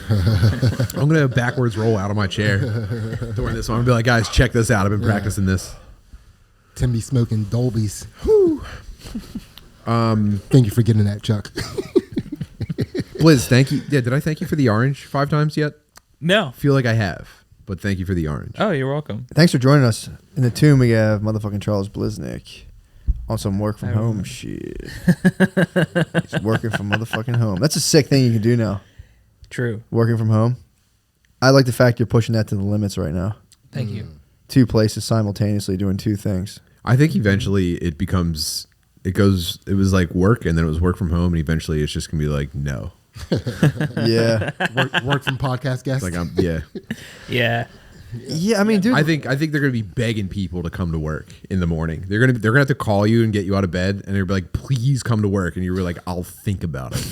I'm gonna backwards roll out of my chair during this one. I'm gonna be like, guys, check this out. I've been practicing this. Tim be smoking Dolbys. Whew. Thank you for getting that, Chuck. Blizz, thank you. Yeah, did I thank you for the orange 5 times yet? No. Feel like I have, but thank you for the orange. Oh, you're welcome. Thanks for joining us. In the tomb, we have motherfucking Charles Blyzniuk on some work from home shit. He's working from motherfucking home. That's a sick thing you can do now. True. Working from home. I like the fact you're pushing that to the limits right now. Thank you. 2 places simultaneously doing 2 things. I think eventually it becomes, it was like work and then it was work from home and eventually it's just going to be like, no. Yeah. Work from podcast guests. Like yeah. Yeah. Yeah, I mean, dude. I think they're going to be begging people to come to work in the morning. They're going to have to call you and get you out of bed and they're like, please come to work. And you're like, I'll think about it.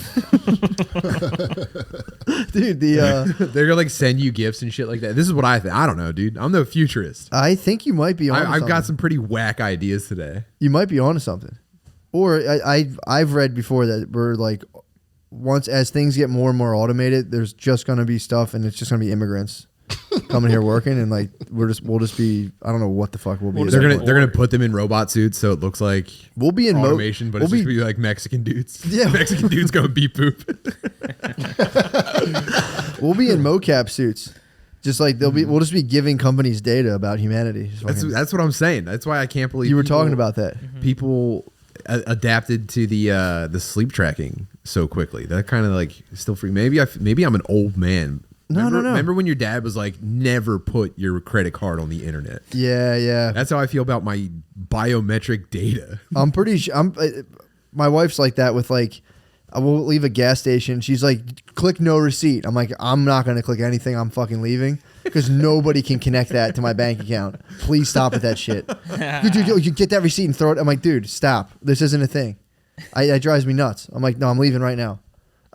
Dude, they're going to like send you gifts and shit like that. This is what I think. I don't know, dude. I'm no futurist. I think you might be on I've got some pretty whack ideas today. You might be onto something. Or I've read before that we're like, once as things get more and more automated, there's just going to be stuff and it's just going to be immigrants coming here working and like we'll just be, I don't know what the fuck we'll be. They're gonna put them in robot suits so it looks like we'll be in automation, but it's just gonna be like Mexican dudes. Yeah, Mexican dudes going beep boop. We'll be in mocap suits. Just like we'll just be giving companies data about humanity. That's what I'm saying. That's why I can't believe you were talking about that. People adapted to the sleep tracking so quickly. That kind of like still free. Maybe I'm an old man. No. Remember when your dad was like, never put your credit card on the internet? Yeah. That's how I feel about my biometric data. I'm pretty sure. My wife's like that with like, I will leave a gas station. She's like, click no receipt. I'm like, I'm not going to click anything. I'm fucking leaving because nobody can connect that to my bank account. Please stop with that shit. Dude, you get that receipt and throw it. I'm like, dude, stop. This isn't a thing. It drives me nuts. I'm like, no, I'm leaving right now.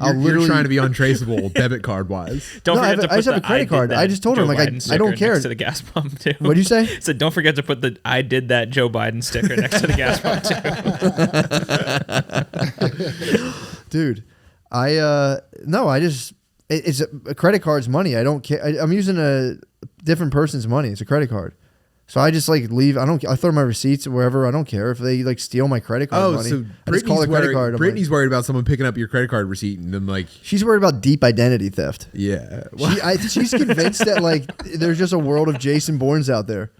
You're trying to be untraceable debit card wise. Don't forget to put I just have a credit card. I just told her, I'm like, I don't care. Next to the gas pump too. What'd you say? So don't forget to put the "I did that" Joe Biden sticker next to the gas pump too. Dude, it's a credit card's money. I don't care. I'm using a different person's money. It's a credit card. So I just like leave. I throw my receipts wherever. I don't care if they like steal my credit card money. So I just call the credit card. Brittany's worried about someone picking up your credit card receipt and then like she's worried about deep identity theft. Yeah, she's convinced that like there's just a world of Jason Bournes out there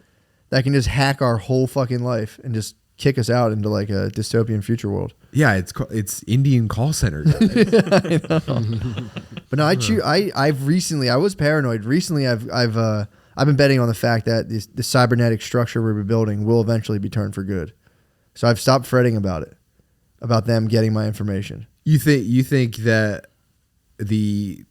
that can just hack our whole fucking life and just kick us out into like a dystopian future world. Yeah, it's Indian call center. I know. But no, I was paranoid. Recently, I've been betting on the fact that the cybernetic structure we're building will eventually be turned for good. So I've stopped fretting about it, about them getting my information. You think that the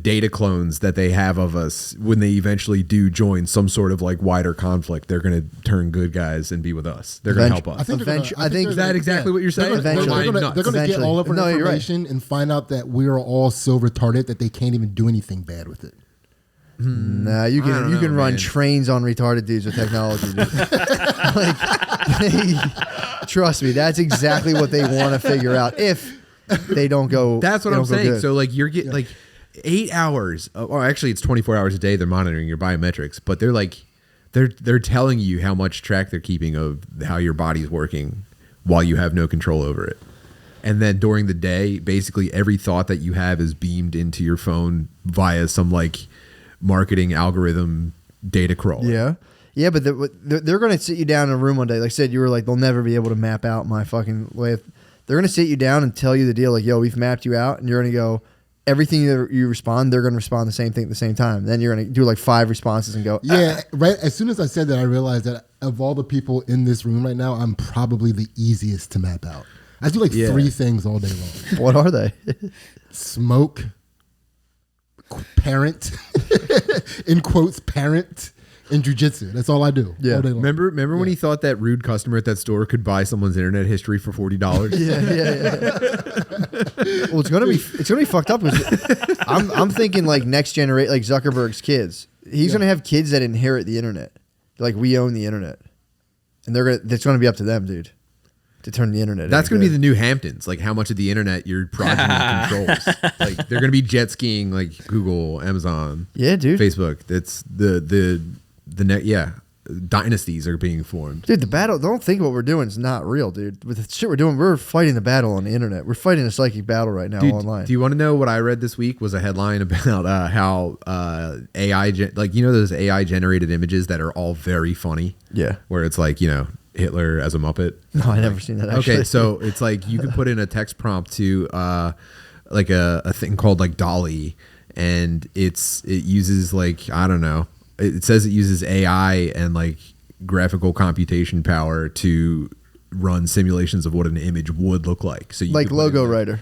data clones that they have of us, when they eventually do join some sort of like wider conflict, they're going to turn good guys and be with us. They're going to help us. I think is that exactly what you're saying? They're going to get all of our information and find out that we are all so retarded that they can't even do anything bad with it. Nah, you can run trains on retarded dudes with technology. Dude. Trust me, that's exactly what they want to figure out. If they don't go, that's what I'm saying. So like you're getting like 8 hours. Or actually, it's 24 hours a day. They're monitoring your biometrics, but they're like they're telling you how much track they're keeping of how your body's working while you have no control over it. And then during the day, basically every thought that you have is beamed into your phone via some like marketing algorithm data crawl. Yeah, but they're going to sit you down in a room one day. Like I said, you were like, they'll never be able to map out my fucking way. They're going to sit you down and tell you the deal. Like, yo, we've mapped you out, and you're going to go. Everything you respond, they're going to respond the same thing at the same time. Then you're going to do like 5 responses and go. Yeah, right. As soon as I said that, I realized that of all the people in this room right now, I'm probably the easiest to map out. I do like 3 things all day long. What are they? Smoke. Parent, in quotes, parent, and jujitsu. That's all I do. Yeah. All day long. Remember when he thought that rude customer at that store could buy someone's internet history for $40? Yeah. Well, it's gonna be fucked up. I'm thinking like next generation, like Zuckerberg's kids. He's gonna have kids that inherit the internet. Like we own the internet, and it's gonna be up to them, dude. to turn the internet. That's going to be the new Hamptons. Like how much of the internet your progeny controls. Like they're going to be jet skiing like Google, Amazon, yeah, dude, Facebook. That's the net. Yeah, dynasties are being formed. Dude, the battle. Don't think what we're doing is not real, dude. With the shit we're doing, we're fighting the battle on the internet. We're fighting a psychic battle right now online. Do you want to know what I read this week? Was a headline about how AI, those AI generated images that are all very funny. Yeah, where it's like Hitler as a Muppet. No, I never seen that. Actually. Okay, so it's like you can put in a text prompt to like a thing called like Dolly, and it uses like I don't know. It says it uses AI and like graphical computation power to run simulations of what an image would look like. So you like Logo Writer.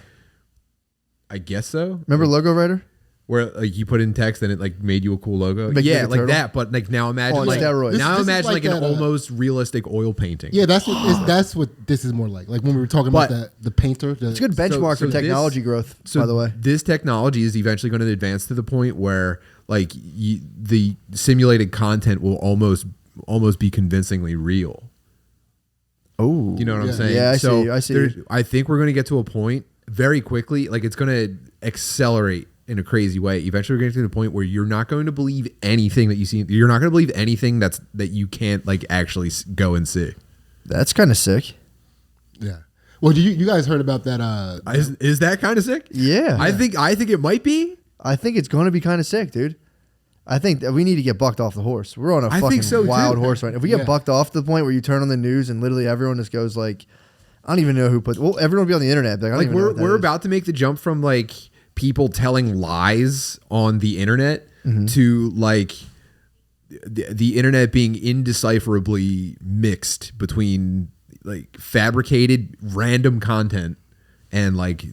I guess so. Remember Logo Writer? Where like you put in text and it like made you a cool logo. Like yeah, like that. But like now imagine like steroids. Now This imagine like like that, an almost realistic oil painting. Yeah, that's what this is more like. Like when we were talking about the painter. It's a good benchmark for technology growth, by the way. This technology is eventually going to advance to the point where like the simulated content will almost be convincingly real. Oh, you know what I'm saying? Yeah, I see. I think we're going to get to a point very quickly. Like it's going to accelerate in a crazy way. Eventually, we're going to get to the point where you're not going to believe anything that you see. You're not going to believe anything that you can't like actually go and see. That's kind of sick. Yeah. Well, you guys heard about that? Is that kind of sick? Yeah. I think it might be. I think it's going to be kind of sick, dude. I think that we need to get bucked off the horse. We're on a fucking wild horse right now. If we get bucked off to the point where you turn on the news and literally everyone just goes like, I don't even know who put. Well, everyone will be on the internet. Like we're about to make the jump from like people telling lies on the internet to like the internet being indecipherably mixed between like fabricated random content and like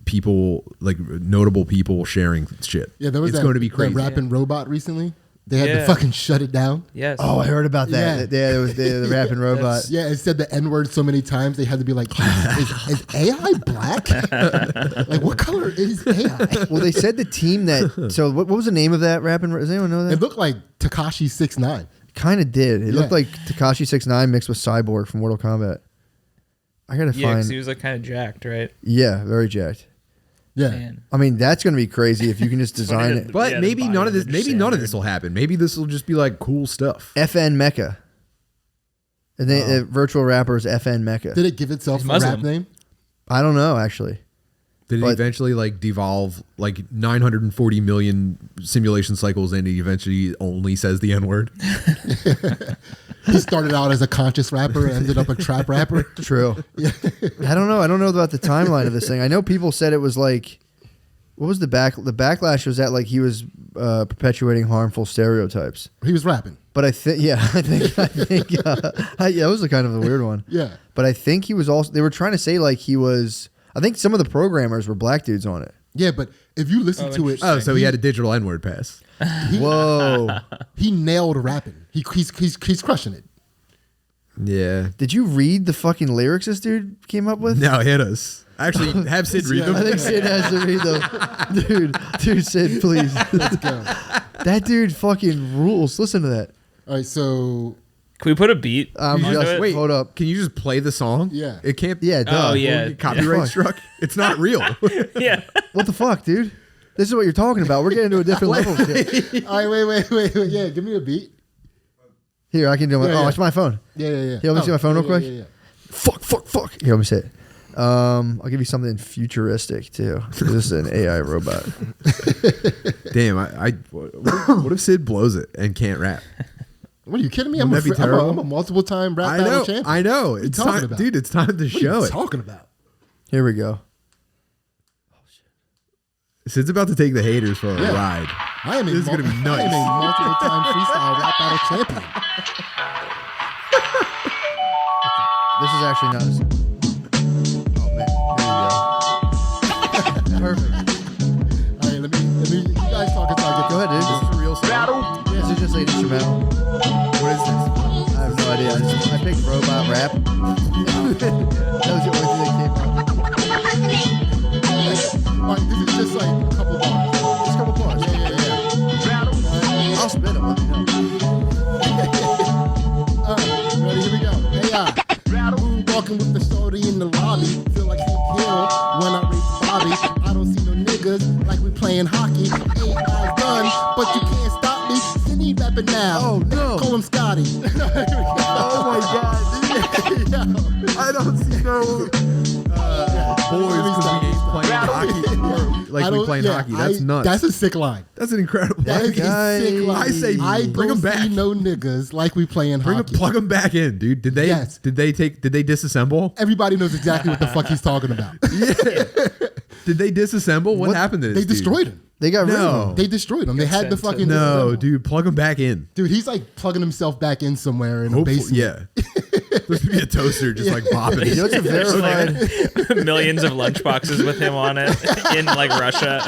people, like notable people sharing shit. Yeah, there was going to be crazy. That rapping robot recently. They had to fucking shut it down. Yes. Oh, I heard about that. Yeah, there was the rapping robot. Yeah, it said the N word so many times they had to be like, is AI black? Like, what color is AI? Well, they said the team that. So, what was the name of that rapping? Does anyone know that? It looked like Tekashi 6ix9ine. Kind of did. It looked like Tekashi 6ix9ine mixed with Cyborg from Mortal Kombat. I gotta Yeah, find. because he was like kind of jacked, right? Yeah, very jacked. Yeah. Man. I mean, that's gonna be crazy if you can just design it. But Yeah, maybe the none of this. bioimage Maybe none of standard. this will happen. Maybe this will just be like cool stuff. FN Meka. And the virtual rapper is FN Meka. Did it give itself He's a rap Muslim. name? I don't know actually. Did it But- eventually like devolve like 940 million simulation cycles and it eventually only says the N word? He started out as a conscious rapper, ended up a trap rapper. True. I don't know. I don't know about the timeline of this thing. I know people said it was like, what was the backlash was that like he was perpetuating harmful stereotypes. He was rapping. But I think that was a kind of a weird one. Yeah. But I think he was also. They were trying to say like he was. I think some of the programmers were black dudes on it. Yeah, but if you listen to it, Oh, so he had a digital N word pass. Whoa! he nailed rapping. He's crushing it. Yeah. Did you read the fucking lyrics this dude came up with? No, hit us. Actually, have Sid read them. I think Sid has to read them. Dude, Sid, please. Let's go. That dude fucking rules. Listen to that. All right, so Can we put a beat? Just- onto it? wait. Hold up. Can you just play the song? Yeah. It can't. Yeah, duh. Oh, yeah. Copyright Yeah. struck. It's not real. Yeah. What the fuck, dude? This is what you're talking about. We're getting to a different level of shit. all right, wait. Yeah, give me a beat. Here, I can do my. Yeah, oh, yeah. it's my phone. Yeah. Here, let me see my phone real quick. Yeah. Fuck. Here, let me see it. I'll give you something futuristic too. This is an AI robot. Damn. What if Sid blows it and can't rap? What are you kidding me? Wouldn't that be terrible? I'm a multiple time rap battle champion. I know. What are you It's talking time, about? dude. It's time to What show are you it. talking about? Here we go. Sid's about to take the haters for a Yeah. ride. I am This is gonna be nice. I am a multiple time freestyle rap battle champion. This is actually not. Oh man, here we go. Perfect. All right, let me. You guys talk until I get. Go ahead, dude. This is a real song. This is just like instrumental. What is this? I have no idea. I picked robot rap. That was the only thing that came up. All right, this is just like a couple bars. Just a couple bars. Yeah. I'll spit them. Let me know. All right, ready? Here we go. AI. Walking with the shorty but you can't stop me. Sydney rapping now. Oh, no. Call him Scotty. Oh my god. I don't see no boys because we ain't playing hockey. Like we playing hockey. That's nuts. That's a sick line. That's an incredible That line. is a sick line. I say bring them back. No niggas like we playing hockey. Plug them back in, dude. Did they? Yes. Did they disassemble? Everybody knows exactly what the fuck he's talking about. Did they disassemble? What happened to this? They destroyed him. They got rid of him. They destroyed him. They had the fucking dude. Plug him back in. Dude, he's like plugging himself back in somewhere in a basement. Yeah. There's gonna be a toaster just like bopping. You know what's a verified? Millions of lunchboxes with him on it in like Russia.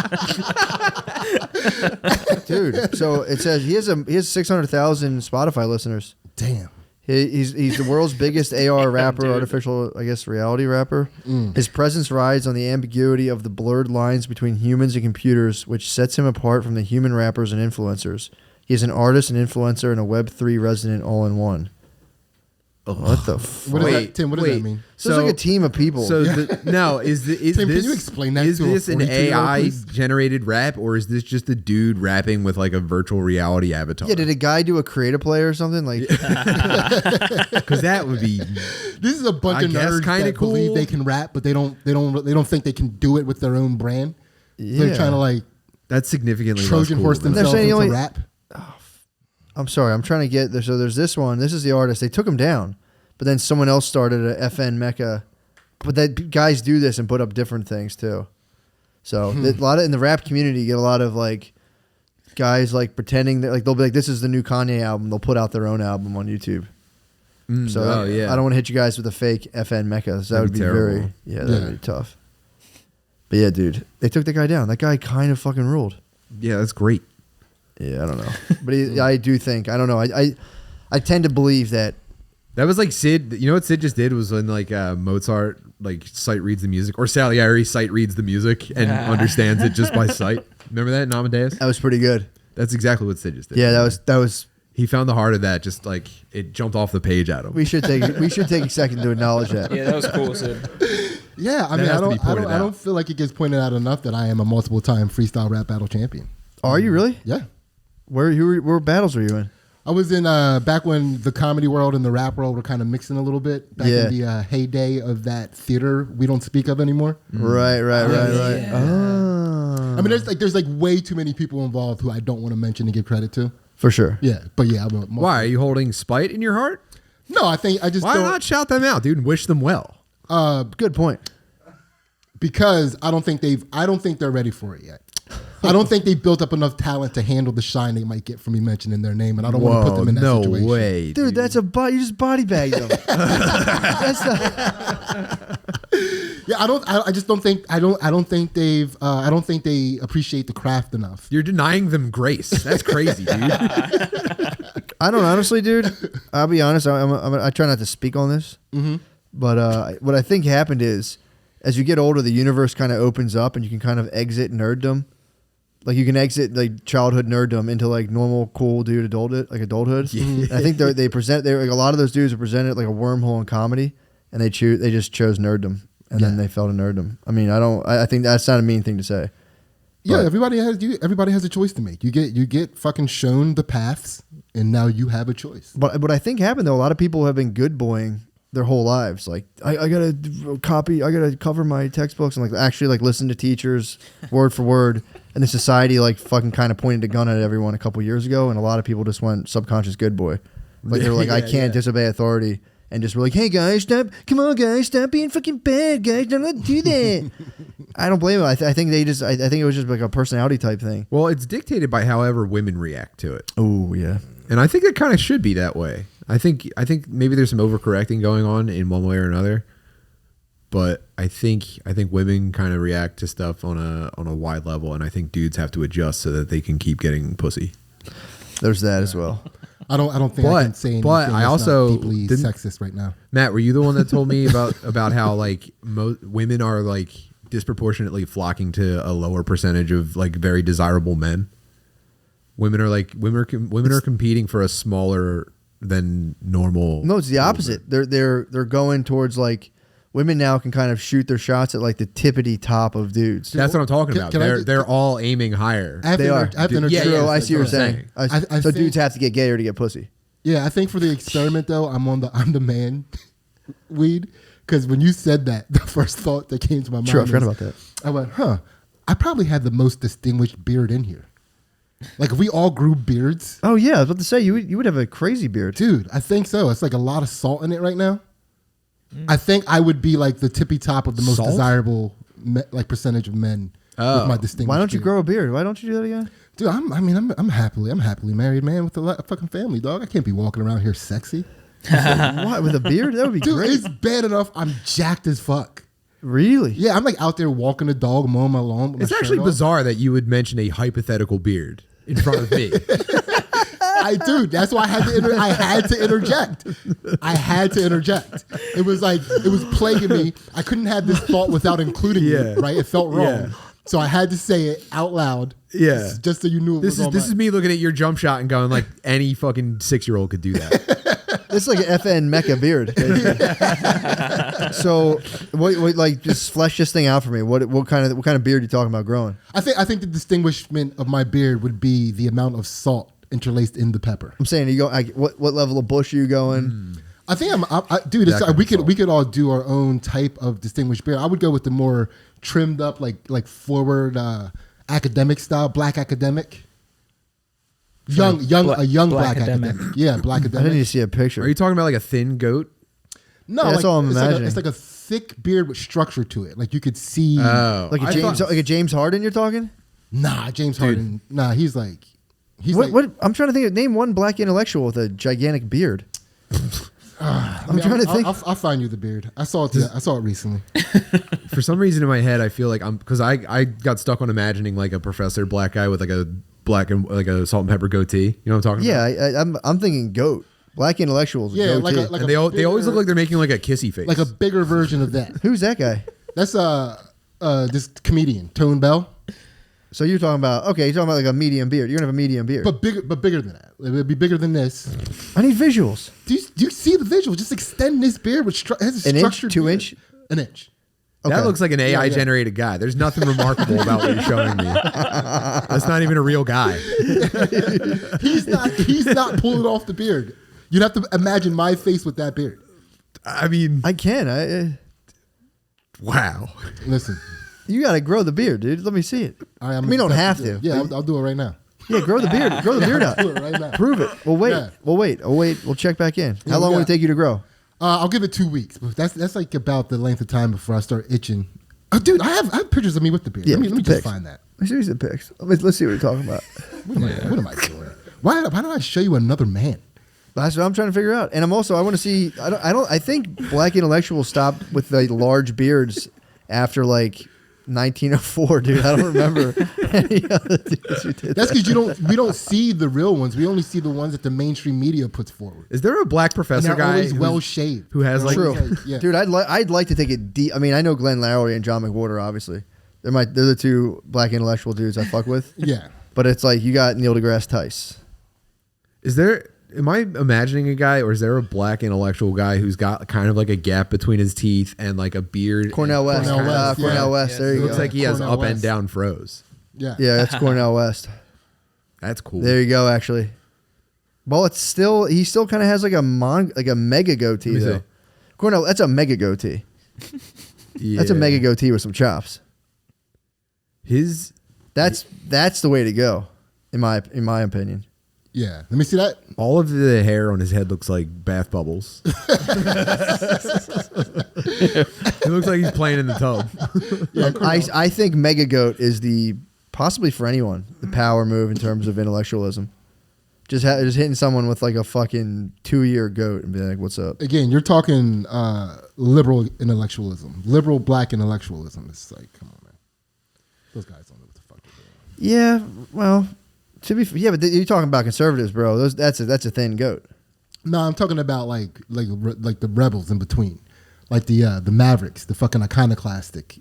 Dude, so it says he has 600,000 Spotify listeners. Damn. He's the world's biggest AR rapper, artificial, I guess, reality rapper. His presence rides on the ambiguity of the blurred lines between humans and computers, which sets him apart from the human rappers and influencers. He is an artist, an influencer, and a Web3 resident all in one. What the fuck? What does that, Tim? What does that mean? So it's like a team of people. So now is Tim, this, can you explain that is to a this an 42-year-old, AI please? generated rap, or is this just a dude rapping with like a virtual reality avatar? Yeah, did a guy do a create a play or something? Like, Because that would be. This is a bunch of nerds that believe they can rap, but they don't think they can do it with their own brand. yeah. They're trying to like That's significantly Trojan less horse cool than themselves saying into only- rap. I'm sorry, I'm trying to get there. So there's this one. This is the artist. They took him down, but then someone else started a FN Meka. But that guys do this and put up different things too. So a lot of in the rap community, you get a lot of like guys like pretending that like they'll be like, this is the new Kanye album. They'll put out their own album on YouTube. So I don't want to hit you guys with a fake FN Meka. So that would be terrible. that'd be tough. But yeah, dude, they took the guy down. That guy kind of fucking ruled. Yeah, that's great. Yeah, I don't know, but I do think I don't know. I tend to believe that. That was like Sid. You know what Sid just did was when like Mozart like sight reads the music, or Salieri sight reads the music and understands it just by sight. Remember that in Amadeus? That was pretty good. That's exactly what Sid just did. Yeah, that was. He found the heart of that. Just like it jumped off the page at him. We should take a second to acknowledge that. Yeah, that was cool, Sid. Yeah, I mean, has to be pointed I don't out. feel like it gets pointed out enough that I am a multiple-time freestyle rap battle champion. Are you really? Yeah. Where battles were you in? I was in back when the comedy world and the rap world were kind of mixing a little bit. Back in the heyday of that theater we don't speak of anymore. Right. Yeah. Oh. I mean, there's like way too many people involved who I don't want to mention and give credit to. For sure. Yeah, but yeah, Why are you holding spite in your heart? No, I think I just Why don't not shout them out, dude, and wish them well? Good point. because I don't think they're ready for it yet. I don't think they built up enough talent to handle the shine they might get from me mentioning their name, and I don't want to put them in that no situation. way, Dude, that's a you just body bagged them. Yeah, I just don't think they appreciate the craft enough. You're denying them grace. That's crazy, dude. I don't honestly, dude. I'll be honest. I try not to speak on this, but what I think happened is, as you get older, the universe kind of opens up, and you can kind of exit nerddom. Like you can exit like childhood nerddom into like normal, cool dude adulthood. And I think they present. They like a lot of those dudes are presented like a wormhole in comedy, and they just chose nerddom, and then they fell to nerddom. I mean, I think that's not a mean thing to say. Yeah, But- everybody has a choice to make. You get fucking shown the paths, and now you have a choice. But what I think happened though, a lot of people have been good boying their whole lives. Like I gotta cover my textbooks and like actually like listen to teachers word for word. And the society like fucking kind of pointed a gun at everyone a couple years ago, and a lot of people just went subconscious good boy. Like they were like, I can't disobey authority, and just were like, hey guys, stop being fucking bad, guys, don't do that. I don't blame them. I think I think it was just like a personality type thing. Well, it's dictated by however women react to it. Oh yeah. And I think it kind of should be that way. I think maybe there's some overcorrecting going on in one way or another. But I think women kind of react to stuff on a wide level, and I think dudes have to adjust so that they can keep getting pussy. There's that as well. I don't think I can say anything but I that's also not deeply didn't- sexist right now. Matt, were you the one that told me about how like women are like disproportionately flocking to a lower percentage of like very desirable men? Women are competing for a smaller than normal. No, it's the opposite. They're going towards like women now can kind of shoot their shots at like the tippity top of dudes. That's what I'm talking about. can They're all aiming higher. They are. I have to interject. True, I see what you're saying. I So think- dudes have to get gayer to get pussy. Yeah, I think for the experiment though, I'm the man weed. Because when you said that, the first thought that came to my mind. Sure, I forgot about that. I went, I probably had the most distinguished beard in here. Like if we all grew beards, Oh yeah, I was about to say you would have a crazy beard. dude, I think so. It's like a lot of salt in it right now. I think I would be like the tippy top of the most Salt? desirable like percentage of men with my distinguished. Why don't you beard. grow a beard? Why don't you do that again? Dude, I'm happily married man with a fucking family, dog. I can't be walking around here sexy. What, with a beard? That would be Dude, great. it's bad enough I'm jacked as fuck. Really? Yeah, I'm like out there walking the dog, mowing my lawn. With my It's shirt actually off. bizarre that you would mention a hypothetical beard in front of me. Dude, that's why I had to interject. I had to interject. It was plaguing me. I couldn't have this thought without including it, right? It felt wrong. Yeah. So I had to say it out loud. Yeah. Just so you knew it This was is me looking at your jump shot and going like any fucking 6-year-old could do that. It's like an FN Meka beard. So, what like just flesh this thing out for me? What kind of beard are you talking about growing? I think the distinguishment of my beard would be the amount of salt interlaced in the pepper. I'm saying, you go. What level of bush are you going? I think dude. That kind of We could salt. all do our own type of distinguished beard. I would go with the more trimmed up, like forward academic style, black academic. A young black Black-ademic. academic. Yeah, black I didn't academic. need to see a picture. Are you talking about like a thin goat? No, Yeah, that's all I'm imagining. It's like a thick beard with structure to it. Like you could see. Oh, like a James Harden? You're talking? Nah, James Harden. Nah, he's like. What? I'm trying to think. Name one black intellectual with a gigantic beard. I'm trying to think. I'll find you the beard. I saw it. I saw it recently. For some reason in my head, I feel like because I got stuck on imagining like a professor black guy with like a black and like a salt and pepper goatee. You know what I'm talking about? Yeah, I'm thinking goat. Black intellectuals. Yeah, goatee. like And they always look like they're making like a kissy face. like a bigger version of that. Who's that guy? That's this comedian Tone Bell, So you're talking about you're talking about like a medium beard. You're gonna have a medium beard. but bigger than that. It would be bigger than this. I need visuals. Do you see the visual? Just extend this beard with has a An inch? structured 2 beard. inch? An inch. That looks like an AI yeah. generated guy. There's nothing remarkable about what you're showing me. That's not even a real guy. He's not pulling off the beard. You'd have to imagine my face with that beard. I mean, I can. wow. Listen, You gotta grow the beard, dude. Let me see it. I mean, you don't have to. Yeah, I'll do it right now. Yeah, grow the beard. Grow the beard out. Do it right now. Prove it. We'll wait. Yeah. We'll wait. We'll check back in. How long will it take you to grow? I'll give it 2 weeks. But that's like about the length of time before I start itching. Oh, dude, I have pictures of me with the beard. Yeah, let me the just pics. find that. Let's see the pics. Let's see what you're talking about. What am I doing? Why did I show you another man? That's what I'm trying to figure out. And I want to see. I think black intellectuals stopped with the large beards after like 1904, dude. I don't remember any other dudes who did That's that. because we don't see the real ones. We only see the ones that the mainstream media puts forward. Is there a black And professor they're guy always who's- well shaved. who has, like- True, yeah. dude. I'd like to take it deep. I mean, I know Glenn Lowry and John McWhorter. Obviously, they're the two black intellectual dudes I fuck with. Yeah. But it's like you got Neil deGrasse Tyson. Am I imagining a guy, or is there a black intellectual guy who's got kind of like a gap between his teeth and like a beard? Cornell West. Cornell West, Cornell yeah. West. There you Looks go. like he has Cornell up and West. down froze. Yeah. Yeah, that's Cornell West. That's cool. There you go. Actually, well, he still kind of has like a mega goatee me though. see. Cornell, that's a mega goatee. Yeah. That's a mega goatee with some chops. That's the way to go, in my opinion. Yeah. Let me see that. All of the hair on his head looks like bath bubbles. It looks like he's playing in the tub. Yeah. I think mega goat is possibly for anyone the power move in terms of intellectualism. Just hitting someone with like a fucking 2-year goat and be like, "What's up?" Again, you're talking liberal intellectualism, liberal black intellectualism. It's like, come on, man. Those guys don't know what the fuck they're doing. Yeah, well, but you're talking about conservatives, bro. That's a thin goat. No, I'm talking about like the rebels in between, like the Mavericks, the fucking iconoclastic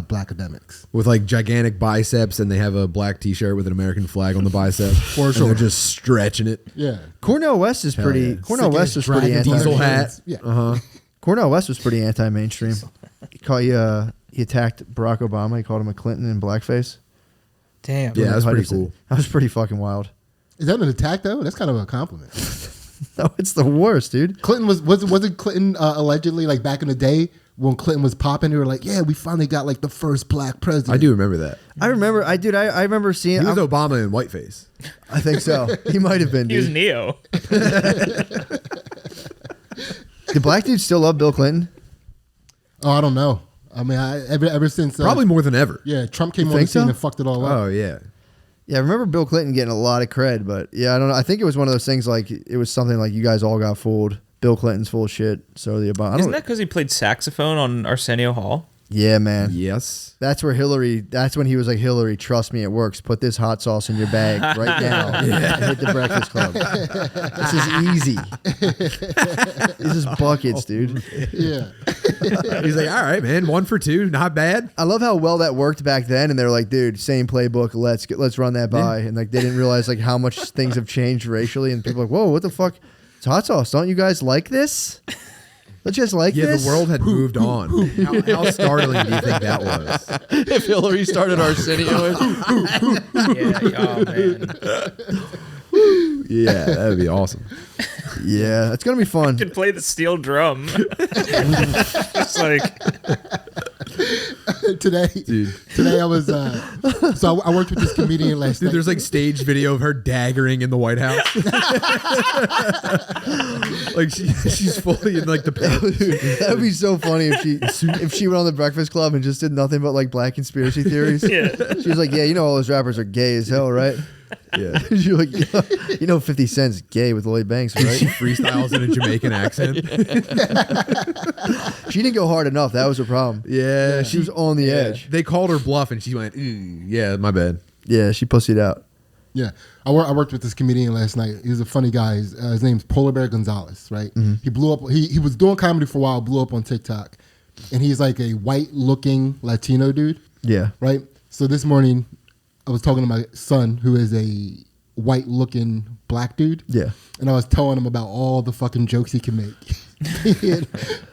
black academics. With like gigantic biceps, and they have a black T-shirt with an American flag on the bicep. For and sure. they're just stretching it. Yeah. Cornel West is pretty. yeah. Cornel West is pretty Dragon anti. Diesel hat. Yeah. Uh huh. Cornel West was pretty anti-mainstream. He attacked Barack Obama. He called him a Clinton in blackface. Damn. Yeah, that's pretty cool. That was pretty fucking wild. Is that an attack though? That's kind of a compliment. No, it's the worst, dude. Clinton wasn't Clinton allegedly like back in the day when Clinton was popping? They were like, yeah, we finally got like the first black president. I do remember that. I remember seeing. He was Obama in whiteface. I think so. He might have been. He was Dude. Neo. Do black dudes still love Bill Clinton? Oh, I don't know. I mean, ever since Probably more than ever. yeah, Trump came on the think scene so? and fucked it all up. Oh yeah. Yeah, I remember Bill Clinton getting a lot of cred, but yeah, I don't know. I think it was one of those things like it was something like you guys all got fooled. Bill Clinton's full of shit. So the Obama. Isn't that because he played saxophone on Arsenio Hall? Yeah, man. Yes. That's when he was like, Hillary, trust me, it works. Put this hot sauce in your bag right now. And hit the Breakfast Club. This is easy. This is buckets, dude. Yeah. He's like, all right, man, 1 for 2, not bad. I love how well that worked back then. And they're like, dude, same playbook. Let's run that by. And like, they didn't realize like how much things have changed racially. And people are like, whoa, what the fuck? It's hot sauce. Don't you guys like this? Let's just like Yeah, this. the world had moved on. How startling do you think that was? If Hillary started Arsenio. Yeah. Oh man. Yeah, that would be awesome. Yeah, it's going to be fun. Could play the steel drum. It's like Today I was so I worked with this comedian last Dude, night. there's like stage video of her daggering in the White House. Like she's fully in like the pants. That would be so funny if she went on the Breakfast Club and just did nothing but like black conspiracy theories. Yeah. She was like, yeah, you know all those rappers are gay as hell, right? Yeah. You're like, you know 50 Cent's gay with Lloyd Banks, She right? freestyles in a Jamaican accent. She didn't go hard enough. That was her problem. Yeah, She was on the edge. They called her bluff and she went, yeah, my bad. Yeah, she pussied out. Yeah, I worked with this comedian last night. He's a funny guy. His name's Polar Bear Gonzalez, right? Mm-hmm. He blew up. He was doing comedy for a while, blew up on TikTok, and he's like a white-looking Latino dude, Yeah. right? So this morning, I was talking to my son, who is a white-looking black dude, Yeah. and I was telling him about all the fucking jokes he can make,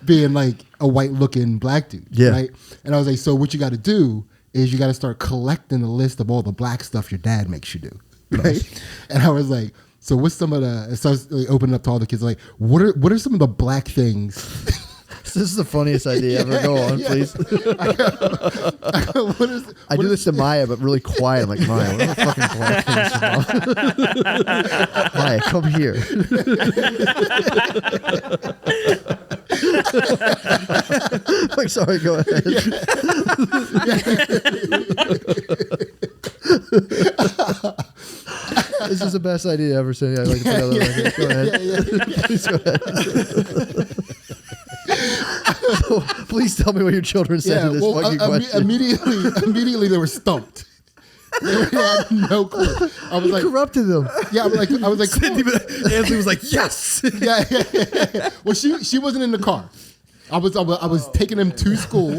being like a white-looking black dude, Yeah. right? And I was like, so what you got to do is you got to start collecting a list of all the black stuff your dad makes you do. Right. And I was like, so what's some of the, so I was like, opening up to all the kids, like, what are some of the black things? This is the funniest idea ever. Go on, please. I do this to Maya, but really quiet. I'm like, Maya, what are the fucking black things? Maya, come here. Like, sorry, go ahead. This is the best idea ever. So yeah, I'd like to put that on the record. Go ahead. Please go ahead. So, please tell me what your children said to this fucking question. Immediately they were stumped. They had no clue. I was like, corrupted them. yeah, I was like, cool. Anthony was like, yes. yeah. Well, she wasn't in the car. I was taking him to school.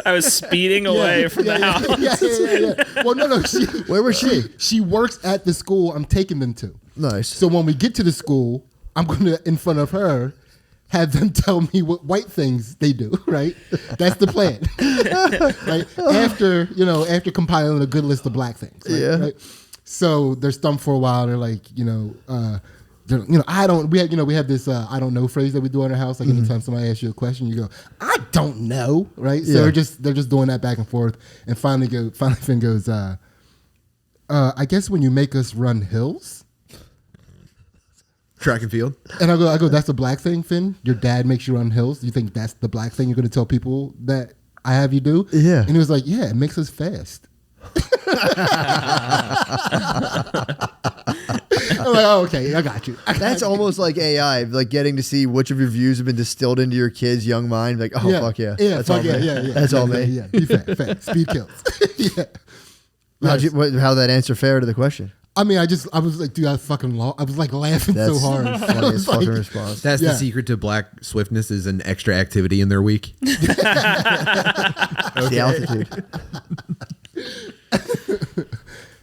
I was speeding away from the house. Yeah. Well, no. Where was she? She works at the school I'm taking them to. Nice. So when we get to the school, I'm gonna, in front of her, have them tell me what white things they do, right? That's the plan. Right? After compiling a good list of black things. Right? Yeah. Right? So they're stumped for a while. They're like, we have this I don't know phrase that we do in our house. Like anytime somebody asks you a question, you go, I don't know, right? So Yeah. they're just doing that back and forth. And finally Finn goes, I guess when you make us run hills. Track and field. And I go, that's a black thing, Finn? Your dad makes you run hills? Do you think that's the black thing you're going to tell people that I have you do? Yeah. And he was like, yeah, it makes us fast. I'm like, oh, okay, I got you. That's almost like AI, like getting to see which of your views have been distilled into your kid's young mind. Like, oh, fuck yeah. That's all me. Yeah. That's all me. Yeah, be fast. Speed kills. Yeah. How that answer fair to the question? I mean, I was like, dude, I was like laughing That's so hard. funniest fucking response. That's Yeah. the secret to black swiftness is an extra activity in their week. The altitude.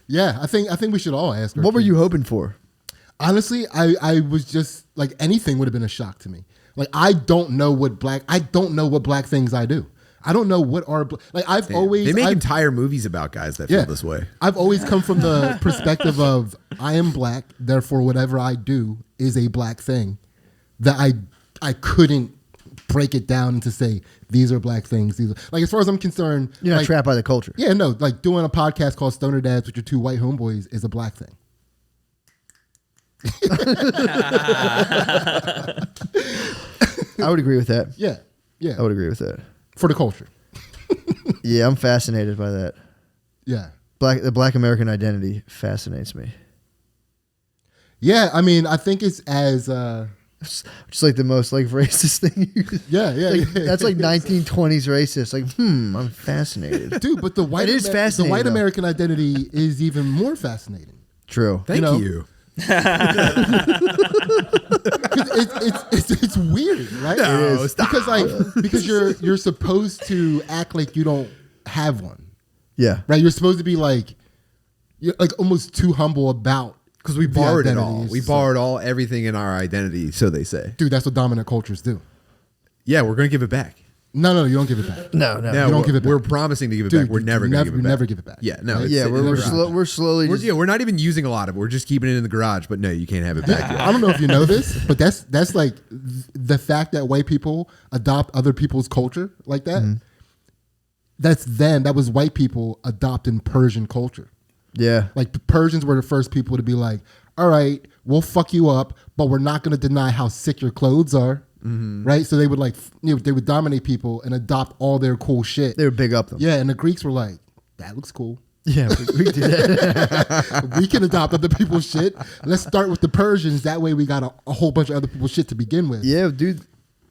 Yeah, I think we should all ask her. What were you hoping for? Honestly, I was just like anything would have been a shock to me. Like I don't know what black things I do. I don't know what are like They make entire movies about guys that feel this way. I've always come from the perspective of I am black, therefore whatever I do is a black thing. That I couldn't break it down to say these are black things. These are, like as far as I'm concerned, You're not trapped by the culture. Yeah, no, like doing a podcast called Stoner Dadz with your two white homeboys is a black thing. I would agree with that. Yeah. I would agree with that. For the culture. Yeah, I'm fascinated by that. Yeah. The black American identity fascinates me. Yeah, I mean, I think it's as Just like the most like racist thing. yeah. That's like 1920s racist. Like, I'm fascinated. Dude, but the white It is fascinating, the white though. American identity is even more fascinating. True. Thank know, you. It's weird, right? No, it is. stop. Because you're supposed to act like you don't have one, Yeah. right? You're supposed to be like you're like almost too humble about Because we the borrowed it all. identities. We borrowed everything in our identity, so they say. Dude, that's what dominant cultures do. Yeah, we're going to give it back. No, you don't give it back. No. You don't give it back. We're promising to give it Dude, back. We're never going to give it back. never give it back. Yeah, no. Right? it's Yeah, sitting in the garage. we're slowly just, We're not even using a lot of it. We're just keeping it in the garage. But no, you can't have it back yet. I don't know if you know this, but that's like the fact that white people adopt other people's culture like that. Mm-hmm. That was white people adopting Persian culture. yeah. Like the Persians were the first people to be like, all right, we'll fuck you up, but we're not going to deny how sick your clothes are. Mm-hmm. Right. So they would they would dominate people and adopt all their cool shit. They were big up them. Yeah. And the Greeks were like, that looks cool. Yeah, we do that. We can adopt other people's shit. Let's start with the Persians. That way we got a whole bunch of other people's shit to begin with. Yeah, dude.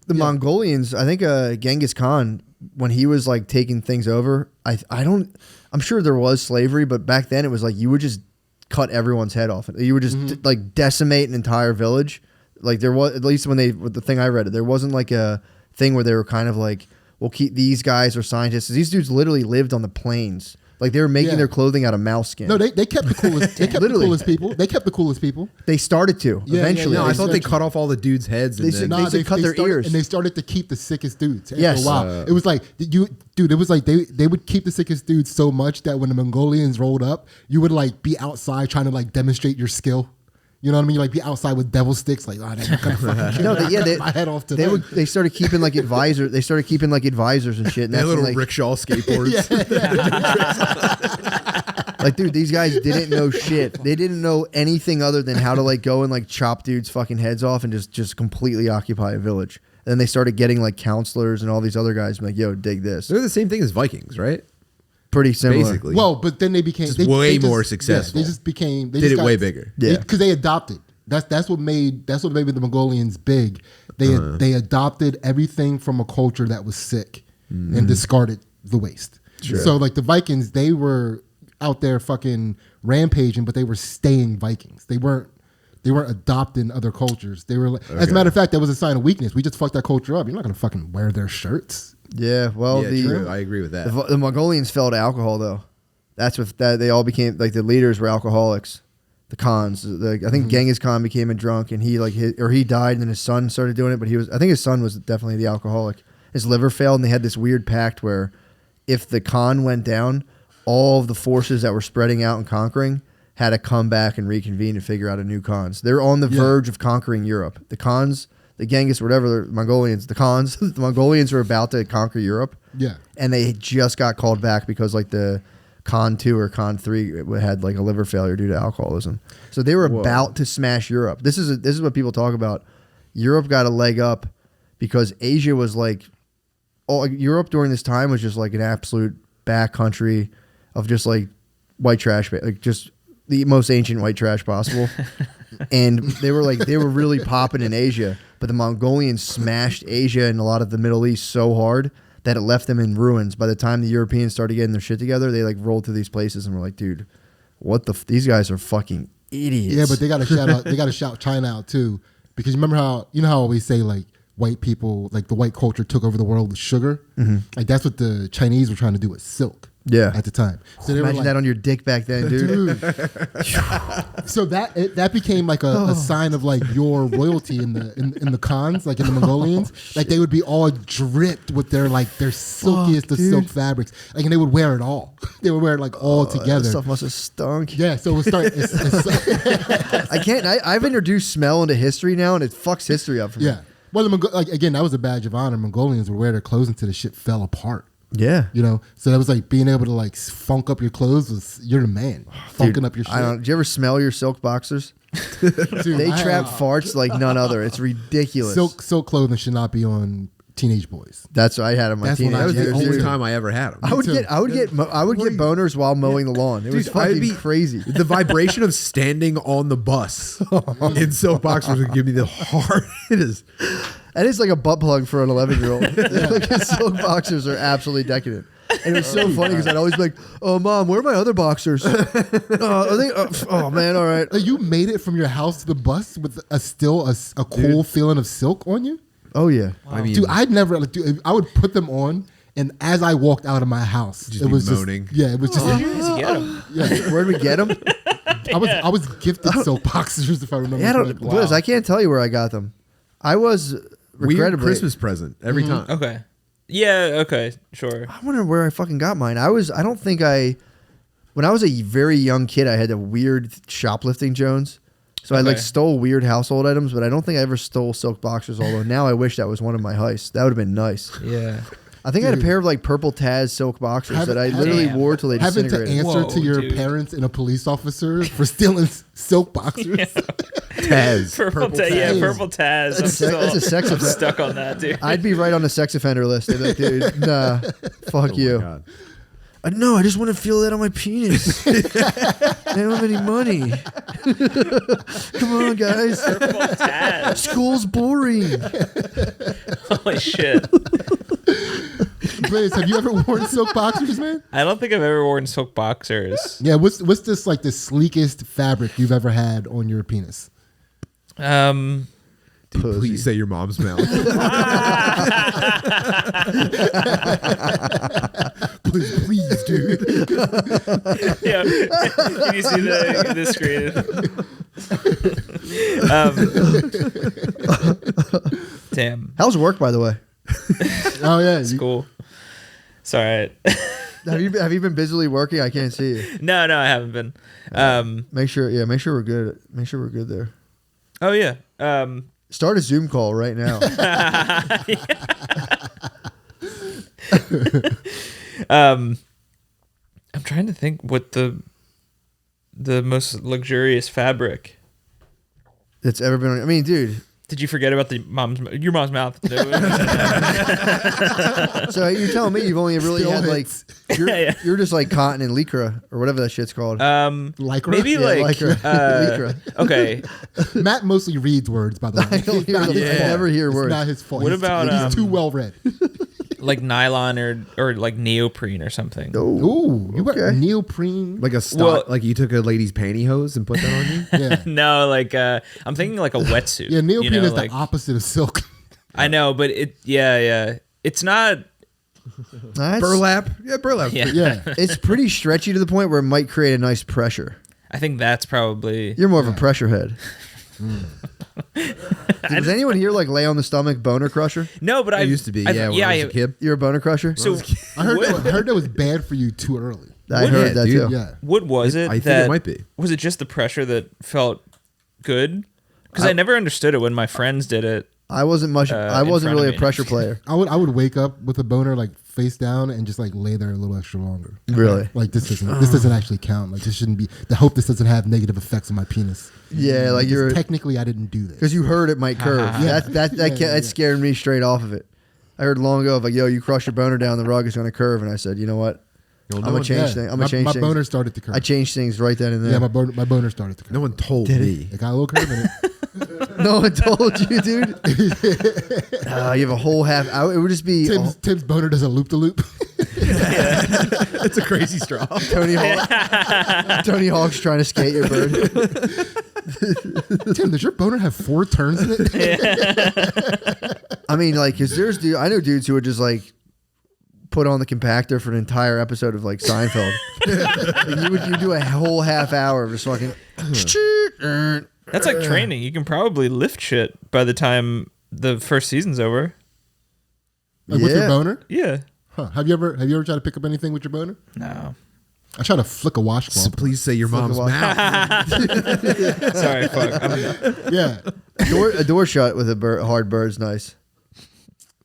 The Mongolians, I think Genghis Khan, when he was like taking things over, I'm sure there was slavery, but back then it was like you would just cut everyone's head off. You would just like decimate an entire village. Like there was, at least with the thing I read, there wasn't like a thing where they were kind of like, we'll keep these guys or scientists. These dudes literally lived on the plains. Like they were making their clothing out of mouse skin. No, they kept the coolest. They kept the coolest people. They kept the coolest people. They started to eventually. No, I thought they Eventually. cut off all the dudes' heads. And then, They cut their ears. and they started to keep the sickest dudes. After Yes. a while, it was like it was like they would keep the sickest dudes so much that when the Mongolians rolled up, you would like be outside trying to like demonstrate your skill. You know what I mean? You like be outside with devil sticks, like, oh, they're not gonna fucking kill me. they, my head off today. they started keeping like advisors. They started keeping like advisors and shit. And they had that's when, little like, rickshaw skateboards. like, dude, these guys didn't know shit. They didn't know anything other than how to like go and like chop dudes' fucking heads off and just completely occupy a village. And then they started getting like counselors and all these other guys like, yo, dig this. They're the same thing as Vikings, right? Pretty similar. Basically. Well, but then they became Way more successful. they just became. They Did just it way bigger. Yeah. because they adopted. That's what made the Mongolians big. They adopted everything from a culture that was sick and discarded the waste. Sure. So like the Vikings, they were out there fucking rampaging, but they were staying Vikings. They weren't adopting other cultures. They were as a matter of fact, that was a sign of weakness. We just fucked that culture up. You're not gonna fucking wear their shirts. Yeah, well, Yeah, true. I agree with that. the Mongolians fell to alcohol though. That's what they all became like. The leaders were alcoholics. The Khans. I think Genghis Khan became a drunk, and he died, and then his son started doing it. But I think his son was definitely the alcoholic. His liver failed, and they had this weird pact where if the Khan went down, all of the forces that were spreading out and conquering had to come back and reconvene and figure out a new Khans. They're on the verge of conquering Europe. The Khans, the Genghis, whatever, the Mongolians, the Khans, the Mongolians were about to conquer Europe. Yeah. And they just got called back because like the Khan 2 or Khan 3 had like a liver failure due to alcoholism. So they were about to smash Europe. This is what people talk about. Europe got a leg up because Asia was like, Europe during this time was just like an absolute back country of just like white trash, like just the most ancient white trash possible. And they were really popping in Asia, but the Mongolians smashed Asia and a lot of the Middle East so hard that it left them in ruins. By the time the Europeans started getting their shit together, they like rolled through these places and were like, dude, what these guys are fucking idiots. Yeah, but they got to shout out. They got to shout China out too, because remember how I always say like white people, like the white culture took over the world with sugar. Like that's what the Chinese were trying to do with silk. Yeah. at the time. So they Imagine were that on your dick back then, dude. So that became like a sign of like your royalty in the Khans, like in the Mongolians. Like they would be all dripped with their silkiest of silk fabrics, like, and they would wear it all. They would wear it like all together. That stuff must have stunk. Yeah, so it would start. I've introduced smell into history now, and it fucks history up for me. Yeah. Well, again, that was a badge of honor. Mongolians would wear their clothes until the shit fell apart. Yeah. You know, so that was like being able to like funk up your clothes. You're the man. Funking up your shit. Did you ever smell your silk boxers? Dude, They trap farts like none other. It's ridiculous. Silk clothing should not be on teenage boys. That's what I had in my That's when teenage That was the years. only dude. time I ever had them. I would too. get boners while mowing the lawn. It was fucking crazy. The vibration of standing on the bus in silk boxers would give me the hardest. That is like a butt plug for an 11-year-old. Like his silk boxers are absolutely decadent. And it was so funny because I'd always be like, "Oh, Mom, where are my other boxers? Are they? Oh man, all right." Like, you made it from your house to the bus with a cool feeling of silk on you. Oh yeah. I mean, Dude, I'd never. I would put them on, and as I walked out of my house, Just it be was moaning. just it was just. Where'd you get 'em? Yeah, Where'd we get them? I was gifted silk boxers if I remember. Yeah, correctly. Liz, I can't tell you where I got them. I was weird regrettably. Christmas present every time. Okay. Yeah. Okay. Sure. I wonder where I fucking got mine. I don't think when I was a very young kid, I had a weird shoplifting Jones. So I like Okay. stole weird household items, but I don't think I ever stole silk boxers. Although now I wish that was one of my heists. That would have been nice. Yeah. I think I had a pair of like purple Taz silk boxers that I literally Damn. wore till they Having to disintegrated. answer Whoa, to your dude. parents and a police officer for stealing silk boxers. Taz. Purple Taz. Yeah, Taz. purple Taz. That's a sex I'm offense. stuck on that, dude. I'd be right on the sex offender list. I'd be like, dude, nah, fuck Oh you. my God. No, I just want to feel that on my penis. I don't have any money. Come on, guys. Purple Taz. School's boring. Holy shit. Blaze, have you ever worn silk boxers, man? I don't think I've ever worn silk boxers. Yeah. What's this like the sleekest fabric you've ever had on your penis? Dude, Pussy. please say your mom's mouth. please, dude. Yeah. Can you see the screen? Damn. How's work, by the way? Oh yeah, It's cool. It's all right. Have you been busily working? I can't see you. No, I haven't been. Make sure we're good. Make sure we're good there. Oh yeah. Start a Zoom call right now. I'm trying to think what the most luxurious fabric. That's ever been. I mean, dude. Did you forget about your mom's mouth? So you're telling me you've only really Still had like hits. you're just like cotton and lycra or whatever that shit's called. Lycra? Maybe Yeah, like lycra. Lycra. okay. Matt mostly reads words, by the way. I don't hear, It's I never hear It's words. not his fault. What He's- about, he's too well read. Like nylon or like neoprene or something. Ooh, you got Okay. neoprene. Like a stock, Well- like you took a lady's pantyhose and put that on you. Yeah, No, like I'm thinking like a wetsuit. yeah. Neoprene you know, is like, the opposite of silk. I know, but it's not. That's- Burlap. Yeah, burlap. Yeah. Yeah, It's pretty stretchy to the point where it might create a nice pressure. I think that's probably. You're more of a pressure head. Does anyone here like lay on the stomach boner crusher? No, but I used to be. Yeah, when I was a kid. You're a boner crusher? So I heard what, that was bad for you too early. I What- heard Yeah, that dude. too. Yeah, what was it? I think that, it might be. Was it just the pressure that felt good? Because I never understood it when my friends did it. I wasn't much. I in wasn't front really of a me. pressure player. I would wake up with a boner like face down and just like lay there a little extra longer. Really? Like this doesn't actually count. Like this shouldn't be. I hope this doesn't have negative effects on my penis. Yeah, like you're Technically, I didn't do this. because you heard it might curve. Yeah. That scared me straight off of it. I heard long ago of like, yo, you crush your boner down, the rug is going to curve, and I said, you know what? I'm gonna change things. I'm gonna change my things. boner started to curve. I changed things right then and there. Yeah, my boner started to curve. No one told Did me. It got a little curve in it. No one told you, dude. You have a whole half hour. It would just be Tim's boner does a loop to loop. It's a crazy straw. Tony Hawk. Tony Hawk's trying to skate your bird. Tim, does your boner have 4 turns in it? I mean, like, cause I know dudes who would just like put on the compactor for an entire episode of like Seinfeld. Like, you do a whole half hour of just fucking. That's like training. You can probably lift shit by the time the first season's over. Like with your boner? Yeah. Huh. Have you ever tried to pick up anything with your boner? No. I try to flick a washcloth. So please say your mom's mouth. Sorry, fuck. Yeah. A door shut with a hard bird's nice.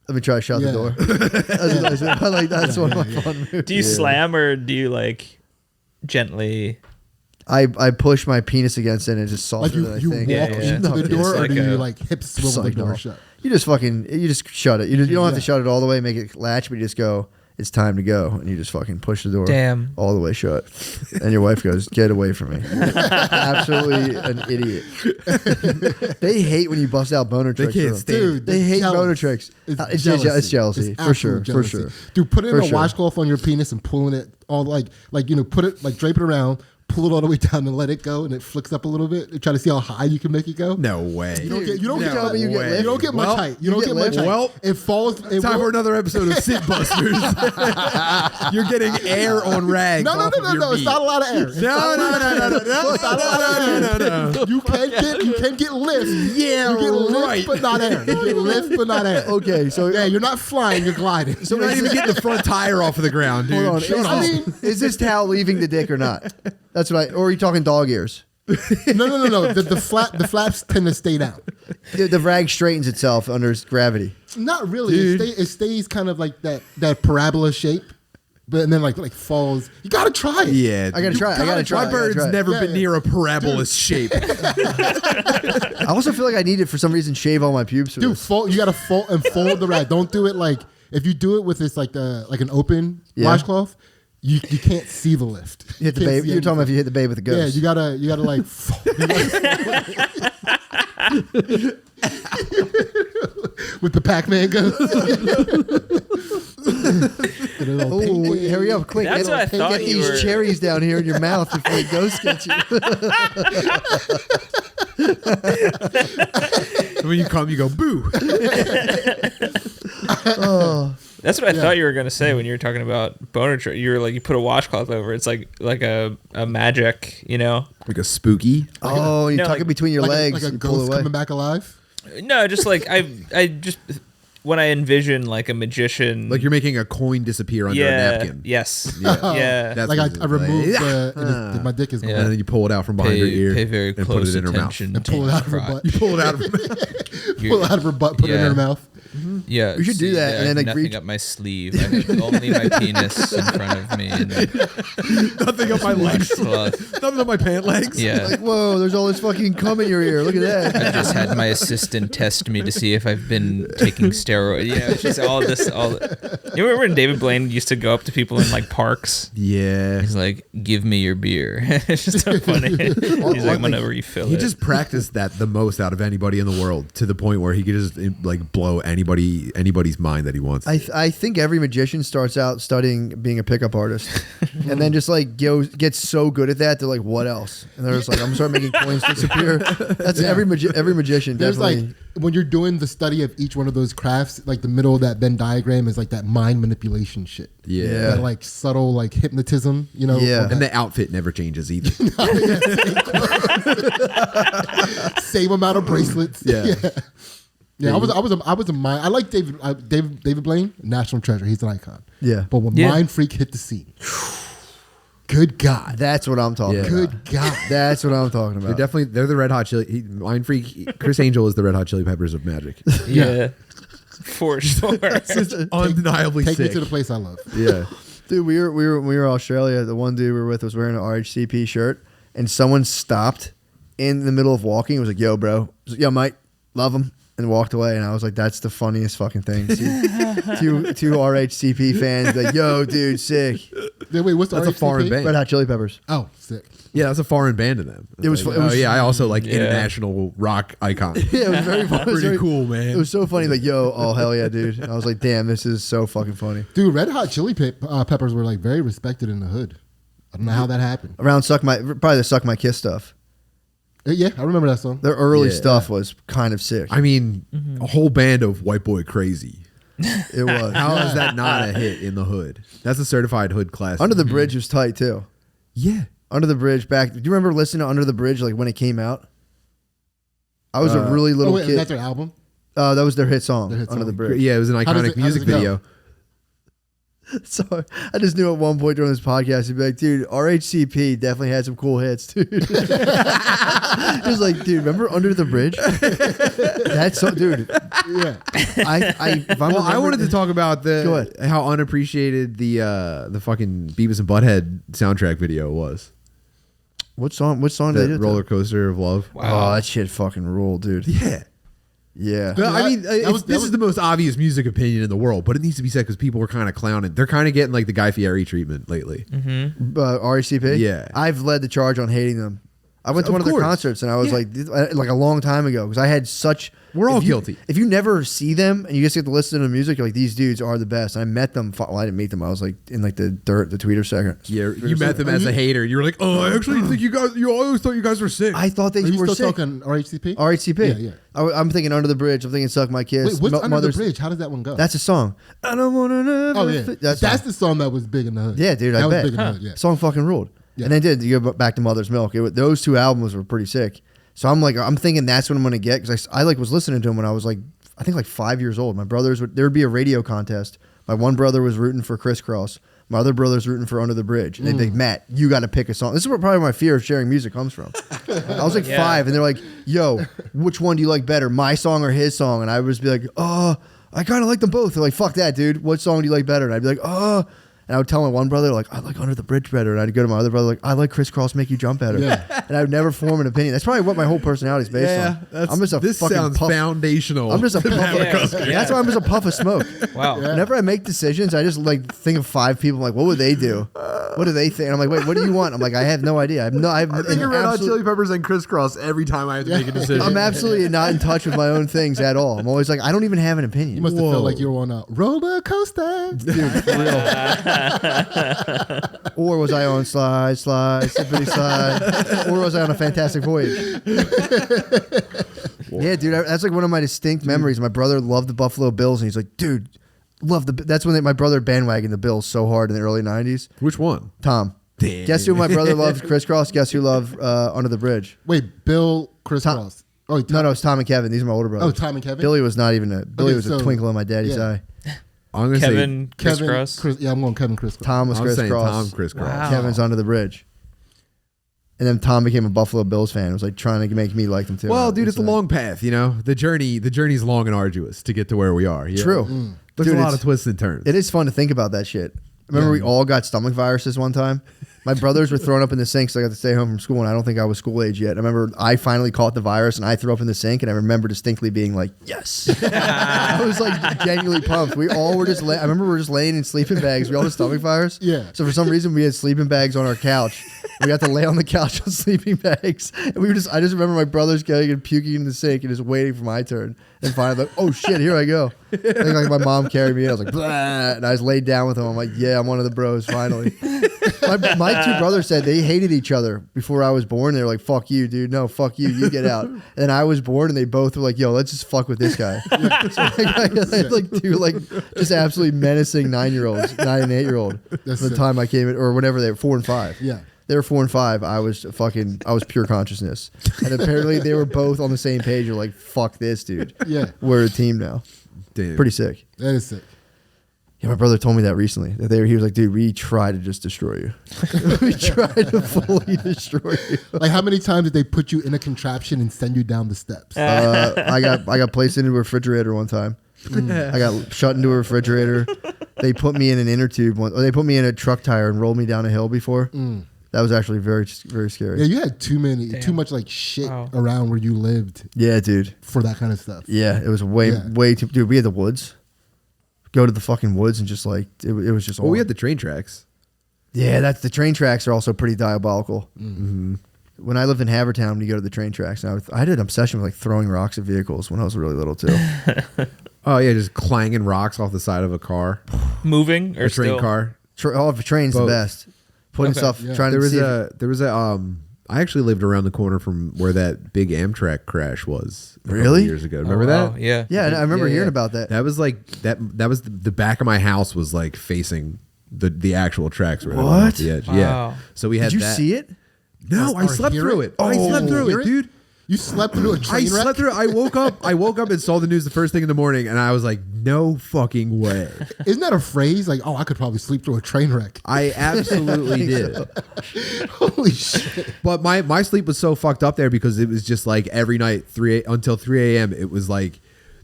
Let me try to shut the door. That's nice. I like that's one of my fun moves. Do you slam or do you like gently? I push my penis against it and it just Like softer than you I walk think. into the door, or like do you a- like hip swivel the door shut? You just shut it. You don't have to shut it all the way, make it latch, but you just go, it's time to go. And you just fucking push the door Damn. all the way shut. And your wife goes, get away from me. Absolutely an idiot. They hate when you bust out boner tricks. can't bro. stand Dude, They hate jealous. boner tricks. It's jealousy, for absolute sure. jealousy. Dude, put it in For a sure. washcloth on your penis and pulling it all put it like drape it around, pull it all the way down and let it go, and it flicks up a little bit. And try to see how high you can make it go. No way. You don't get No you way. don't get much Well, height. You don't get get much lift. height. Well, it falls. It Time will- for another episode of Sid Busters. You're getting air on rags. No, off of your It's meat. not a lot of air. No. You can get lift. Yeah, you get lift, right. but not air. You get lift, but not air. Okay, so Yeah, you're not flying. You're gliding. You're not even getting the front tire off of the ground, dude. hold on. Shut up. Is this towel leaving the dick or not? That's what or are you talking dog ears? No. The flaps tend to stay down. The rag straightens itself under gravity. Not really. Dude. It stays kind of like that parabola shape, but and then like falls. You gotta try it. Yeah, I gotta try it. I gotta try it. My bird's never Yeah, been yeah. near a parabolous shape. I also feel like I need to, for some reason, shave all my pubes for Dude, this. fold. You gotta fold the rag. Don't do it like if you do it with this like an open Yeah. washcloth. You can't see the lift. You hit the can't babe. see You're talking about if anything. you hit the babe with a Yeah, ghost. you gotta like with the Pac-Man ghost. Get a little Oh, ping. hurry up, quick. That's what I thought Get you these were- cherries down here in your mouth before the ghost gets you. When you come, you go boo. That's what I thought you were gonna say when you were talking about boner trick. You were like, you put a washcloth over. It's like a magic, you know? Like a spooky. Oh, you No, tuck like- it between your legs. like a and pull ghost away. coming back alive. No, just like I just when I envision like a magician, Like you're making a coin disappear under a napkin. Yes. Yeah. Yeah. That's Like what I it's removed like. and my dick is gone. Yeah. And then you pull it out from behind your ear Pay very and put close it in her mouth. attention. And pull it out of her crotch. butt. You pull it out of her Pull it out of her butt, put it in Yeah. her mouth. Yeah, We should do see, that, I and then, have like, nothing reach- up my sleeve. I have only my penis in front of me. And nothing up my legs. washcloth. Nothing up my pant legs. Yeah. Like, whoa, there's all this fucking cum in your ear. Look at that. I just had my assistant test me to see if I've been taking steroids. Yeah, it's just all this. You remember when David Blaine used to go up to people in like parks? Yeah. He's like, "Give me your beer." It's just so funny. He's like, "I'm gonna refill He it." just practiced that the most out of anybody in the world to the point where he could just like blow anybody's mind that he wants. I think every magician starts out studying being a pickup artist, and then just like gets so good at that they're like, what else? And they're just like, I'm gonna start making coins disappear. That's every magician. There's Definitely. like when you're doing the study of each one of those crafts, like the middle of that Venn diagram is like that mind manipulation shit. yeah. That like subtle like hypnotism, you know. Yeah. or And that the outfit never changes either. same amount of bracelets. Yeah. Yeah, I was a mind. I like David Blaine, national treasure. He's an icon. Yeah. But when Yeah. Mind Freak hit the scene, good God, That's what I'm talking Yeah. about. good God. That's what I'm talking about. They're the Red Hot Chili. Mind Freak. Chris Angel is the Red Hot Chili Peppers of magic. yeah, for sure. Undeniably Take me sick. to the place I love. Yeah. Dude, we were in Australia. The one dude we were with was wearing an RHCP shirt, and someone stopped in the middle of walking. It was like, "Yo, bro, I was like, yo, Mike, love him," and walked away. And I was like, "That's the funniest fucking thing." Two RHCP fans like, "Yo, dude, sick." Yeah, wait, what's the That's a RHCP? foreign band. Red Hot Chili Peppers. Oh, sick. Yeah, that's a foreign band to them. It was Like, fu- it was- oh yeah, I also like Yeah. international rock icon. Yeah, it was very fun. It was Pretty very- cool, man. It was so funny. Like, yo, oh hell yeah, dude. And I was like, damn, this is so fucking funny. Dude, Red Hot Chili Peppers were like very respected in the hood. I don't know how that happened. Around probably the Suck My Kiss stuff. Yeah, I remember that song. Their early Yeah. stuff was kind of sick. I mean, a whole band of white boy crazy. It was. How is that not a hit in the hood? That's a certified hood classic. Under the Bridge was tight too. Yeah. Under the Bridge back. Do you remember listening to Under the Bridge like when it came out? I was a really little kid. Is that their album? That was their hit song. Their hit Under song. the Bridge. Yeah, it was an iconic music video. So I just knew at one point during this podcast, he'd be like, dude, RHCP definitely had some cool hits, dude. He was like, dude, remember Under the Bridge? That's so, dude. Yeah. I wanted to talk about Go ahead. how unappreciated the fucking Beavis and Butthead soundtrack video was. What song did they The do? Roller Coaster of Love. Oh, that shit fucking ruled, dude. Yeah. Yeah. But, I mean, that this was- is the most obvious music opinion in the world, but it needs to be said because people were kind of clowning. They're kind of getting like the Guy Fieri treatment lately. RHCP? Yeah. I've led the charge on hating them. I went to Of one of their course. concerts and I was like a long time ago because I had such. We're all if you- guilty. If you never see them and you just get to listen to the music, you're like, these dudes are the best. And I met them. Well, I didn't meet them. I was like in like the Tweeter second. Yeah, you met them as a hater. You were like, oh, I actually think you guys. You always thought you guys were sick. I thought they Are you were still sick. talking RHCP? RHCP. Yeah, yeah. I'm thinking Under the Bridge. I'm thinking Suck My Kiss. Wait, what's Under the Mother's- Bridge? How does that one go? That's a song. I don't wanna never. oh, yeah. That's the song that was big in the hood. Yeah, dude, that I was bet. big in the hood, yeah. Song fucking ruled. Yeah. And then you go back to Mother's Milk. Those two albums were pretty sick. So I'm thinking that's what I'm gonna get because I was listening to them when I was like I think like 5 years old. My brothers there would be a radio contest. My one brother was rooting for Crisscross. My other brother's rooting for Under the Bridge. And they'd be like, Matt, you got to pick a song. This is where probably my fear of sharing music comes from. I was like 5, and they're like, yo, which one do you like better, my song or his song? And I would just be like, I kind of like them both. They're like, fuck that, dude. What song do you like better? And I'd be like, and I would tell my one brother, like, I like Under the Bridge better. And I'd go to my other brother, like, I like Crisscross Make You Jump better. Yeah. And I would never form an opinion. That's probably what my whole personality is based on. I'm just a this fucking sounds puff. foundational. I'm just a puff. Yeah. That's why I'm just a puff of smoke. Wow. Whenever I make decisions, I just like think of 5 people. I'm like, what would they do? What do they think? And I'm like, wait, what do you want? I'm like, I have no idea. I think of Red Hot Chili Peppers and Crisscross every time I have to make a decision. I'm absolutely not in touch with my own things at all. I'm always like, I don't even have an opinion. You must have felt like you were on a roller coaster. Dude, for real. Or was I on slide, sippity slide? Or was I on a Fantastic Voyage? Yeah, dude, that's like one of my distinct memories. My brother loved the Buffalo Bills, and he's like, dude, that's when my brother bandwagoned the Bills so hard in the early 90s. Which one? Tom. Damn. Guess who my brother loves Crisscross? Guess who loved Under the Bridge? Wait, Bill Crisscross. Oh, No, it's Tom and Kevin. These are my older brothers. Oh, Tom and Kevin? Billy was not even Billy was a so- twinkle in my daddy's yeah. eye. I'm gonna Kevin say Crisscross. I'm going Kevin Crisscross. Tom was I'm saying Crisscross. Tom Crisscross. Wow. Kevin's Under the Bridge. And then Tom became a Buffalo Bills fan. It was like trying to make me like them too. Well, dude, It it's a was, long path. You know, the journey's long and arduous to get to where we are. Yeah. True. There's Dude, a lot it's- of twists and turns. It is fun to think about that shit. Remember we all got stomach viruses one time? My brothers were thrown up in the sink, so I got to stay home from school, and I don't think I was school age yet. I remember I finally caught the virus, and I threw up in the sink, and I remember distinctly being like, yes. I was like genuinely pumped. We all were just I remember we were just laying in sleeping bags. We all had stomach virus. Yeah. So for some reason, we had sleeping bags on our couch. We got to lay on the couch on sleeping bags. And I just remember my brothers getting and puking in the sink and just waiting for my turn. And finally, like, oh shit, here I go. I think like my mom carried me in. I was like, blah, and I was laid down with them. I'm like, yeah, I'm one of the bros finally. My 2 brothers said they hated each other before I was born. They were like, fuck you, dude. No, fuck you. You get out. And then I was born, and they both were like, yo, let's just fuck with this guy. So I had like 2 like just absolutely menacing 9-year-olds, 9 and 8-year-old. That's The sick. time I came in, or whenever they were 4 and 5. Yeah. They were 4 and 5. I was pure consciousness. And apparently they were both on the same page. You're like, fuck this, dude. Yeah. We're a team now. Damn. Pretty sick. That is sick. Yeah, my brother told me that recently. That he was like, dude, we tried to just destroy you. We tried to fully destroy you. Like, how many times did they put you in a contraption and send you down the steps? I got placed into a refrigerator one time. I got shut into a refrigerator. They put me in an inner tube. Or they put me in a truck tire and rolled me down a hill before. That was actually very, very scary. Yeah, you had too much like shit around where you lived Yeah, dude. for that kind of stuff. Yeah, it was way too. Dude, we had the woods. Go to the fucking woods and just like it was just. Well, all we had the train tracks. Yeah, the train tracks are also pretty diabolical. When I lived in Havertown, you go to the train tracks. And I had an obsession with like throwing rocks at vehicles when I was really little too. Oh yeah, just clanging rocks off the side of a car, Moving or a train still? car. The train's Both. the best. Putting Okay. stuff, Yeah. trying There to was see. a I actually lived around the corner from where that big Amtrak crash was. A couple Really? years ago. Remember wow. that? Yeah. Yeah, I remember hearing about that. That was like that was the back of my house was like facing the actual tracks where they went What? off the edge. Wow. Yeah. So we had Did you that. see it? No, I Or slept hear through it? it. I slept through Hear it, dude. You slept through a train I wreck? slept through it. I woke up and saw the news the first thing in the morning, and I was like, no fucking way. Isn't that a phrase? Like, oh, I could probably sleep through a train wreck. I absolutely did. Holy shit. But my sleep was so fucked up there because it was just like every night until 3 a.m. It was like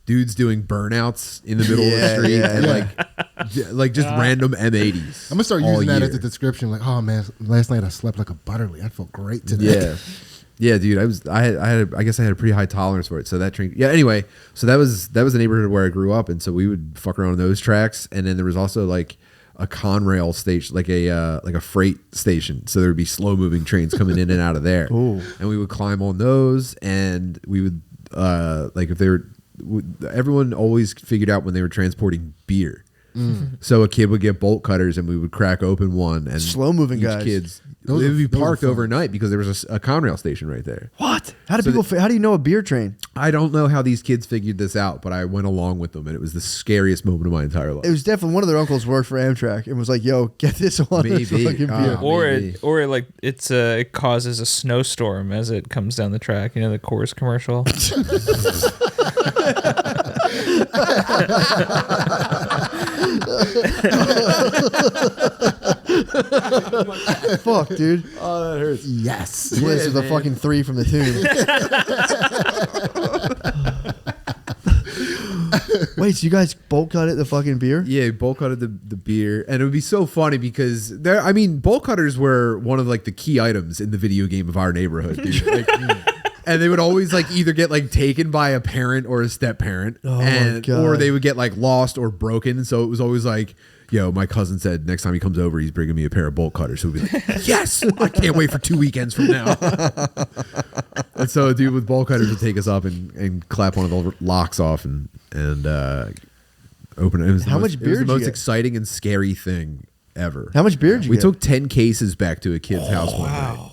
dudes doing burnouts in the middle of the street and like just random M80s. I'm gonna start all using that year. as a description. Like, oh man, last night I slept like a butterly. I felt great today. Yeah. Yeah, dude. I guess I had a pretty high tolerance for it. So that drink. Yeah. Anyway, so that was the neighborhood where I grew up, and so we would fuck around on those tracks. And then there was also like a Conrail station, like a freight station. So there would be slow moving trains coming in and out of there. Ooh. And we would climb on those, and we would like if they were. Everyone always figured out when they were transporting beer. So a kid would get bolt cutters, and we would crack open one. And Slow moving each guys. Kids, Those they are- would be those are parked fun. overnight because there was a Conrail station right there. What? How do how do you know a beer train? I don't know how these kids figured this out, but I went along with them, and it was the scariest moment of my entire life. It was definitely one of their uncles worked for Amtrak and was like, "Yo, get this on Maybe. fucking beer." Maybe. Or like it causes a snowstorm as it comes down the track. You know the Coors commercial. Fuck, dude. Oh, that hurts. Yes. This is a fucking 3 from the tune. Wait, so you guys bolt cut it the fucking beer? Yeah, bolt cutted the beer, and it would be so funny because bolt cutters were one of like the key items in the video game of our neighborhood, dude. Like, and they would always like either get like taken by a parent or a step parent, Oh my God. or they would get like lost or broken. So it was always like, yo, my cousin said next time he comes over, he's bringing me a pair of bolt cutters. So we'd be like, yes, I can't wait for 2 weekends from now. And so a dude with bolt cutters would take us up and clap one of the locks off and open it. It was How much beer It was the did you most get? exciting and scary thing ever. How much beer did you We get? took 10 cases back to a kid's house one night.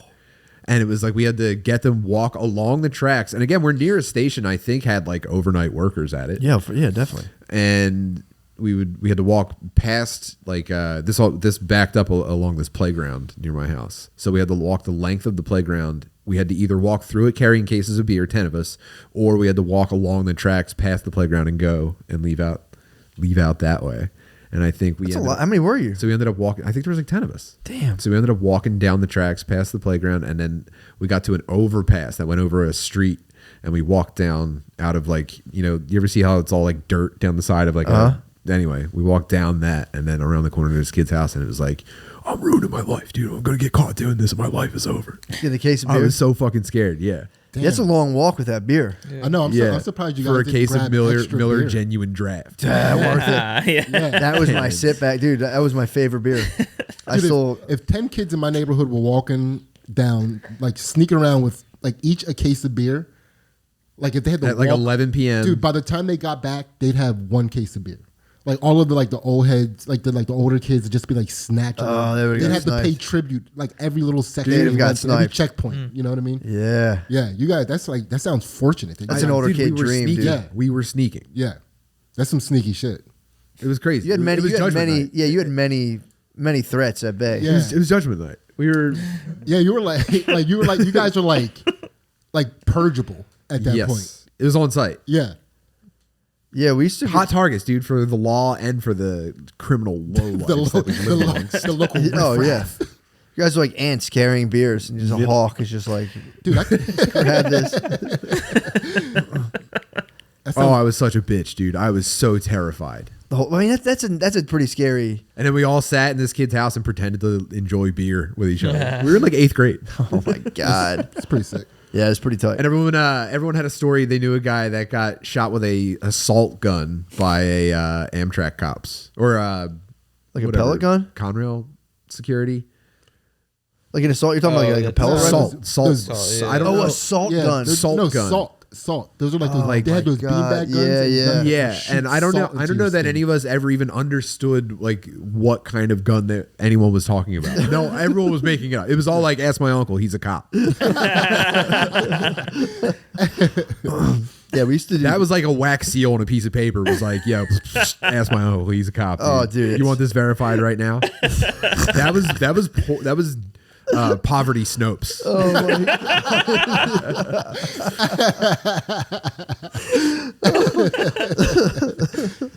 And it was like we had to get them walk along the tracks. And again, we're near a station I think had like overnight workers at it. Yeah, definitely. And we had to walk past like this backed up along this playground near my house. So we had to walk the length of the playground. We had to either walk through it carrying cases of beer, 10 of us, or we had to walk along the tracks past the playground and go and leave out that way. And I think That's a lot. How many were you? So we ended up walking. I think there was like 10 of us. Damn. So we ended up walking down the tracks past the playground, and then we got to an overpass that went over a street, and we walked down out of like, you ever see how it's all like dirt down the side of like anyway, we walked down that and then around the corner to this kid's house, and it was like, I'm ruining my life, dude. I'm going to get caught doing this and my life is over. Get the case of I beer. was so fucking scared. Yeah. Damn. That's a long walk with that beer. I know. I'm surprised you guys For a didn't case of grab Miller extra beer. Genuine Draft. Worth it. Yeah. That was my sit back, dude. That was my favorite beer. I Dude, still. if 10 kids in my neighborhood were walking down, like sneaking around with like each a case of beer, like if they had to At like walk- 11 p.m. dude, by the time they got back, they'd have one case of beer. Like all of the old heads, like the older kids would just be like snatching. Oh, they would've They'd got have to pay sniped. tribute, like every little section, They'd have got every sniped. checkpoint. You know what I mean? Yeah. Yeah, you guys. That sounds fortunate. That's an older Dude, kid we were dream, sneaking. dude. Yeah. We were sneaking. Yeah, that's some sneaky shit. It was crazy. You had many. It was You had Judgment many. Night. Yeah, you had many threats at bay. Yeah. It was Judgment Night. We were Yeah, you were like you guys were like purgeable at that point. It was on site. Yeah. Yeah, we used to. Hot targets, dude, for the law and for the criminal lowlifes The, that we the, live lo- amongst. the local Oh yeah. riffraff. You guys are like ants carrying beers, and just a hawk is just like, Dude, I "Never had this." Oh, I was such a bitch, dude. I was so terrified. I mean, that's a pretty scary. And then we all sat in this kid's house and pretended to enjoy beer with each other. We were in like 8th grade. Oh my god. it's pretty sick. Yeah, it's pretty tight. And everyone had a story. They knew a guy that got shot with a assault gun by a Amtrak cops or Like a pellet gun? Conrail security. Like an assault. You're talking about like a pellet no, rifle? Salt. Those- Salt, yeah. I don't know. Oh, assault Yeah, gun. there's Salt no gun. salt. salt. Those are like those. like, they had those God. beanbag guns. Yeah. Yeah, shoot and I don't know. salt I into don't know your that skin. any of us ever even understood like what kind of gun that anyone was talking about. No, everyone was making it up. It was all like, "Ask my uncle. He's a cop." Yeah, we used to do That was like a wax seal on a piece of paper. It was like, "Yo, ask my uncle. He's a cop." Oh, dude. you want this verified right now? that was poverty Snopes. Oh my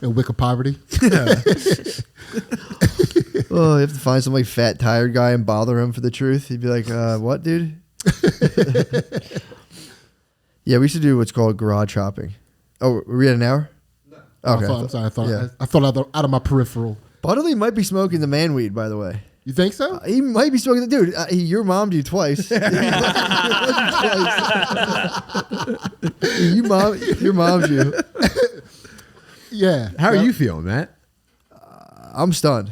A wick of poverty. Oh, you have to find some like fat tired guy and bother him for the truth. He'd be like, "What, dude?" Yeah, we should do what's called garage shopping. Oh, were we at an hour? No. Okay. I'm sorry. yeah. I thought out of my peripheral. Butterly might be smoking the man weed, by the way. You think so? He might be smoking the dude. Your mommed you twice. Your mommed you. Yeah. How are you feeling, Matt? I'm stunned.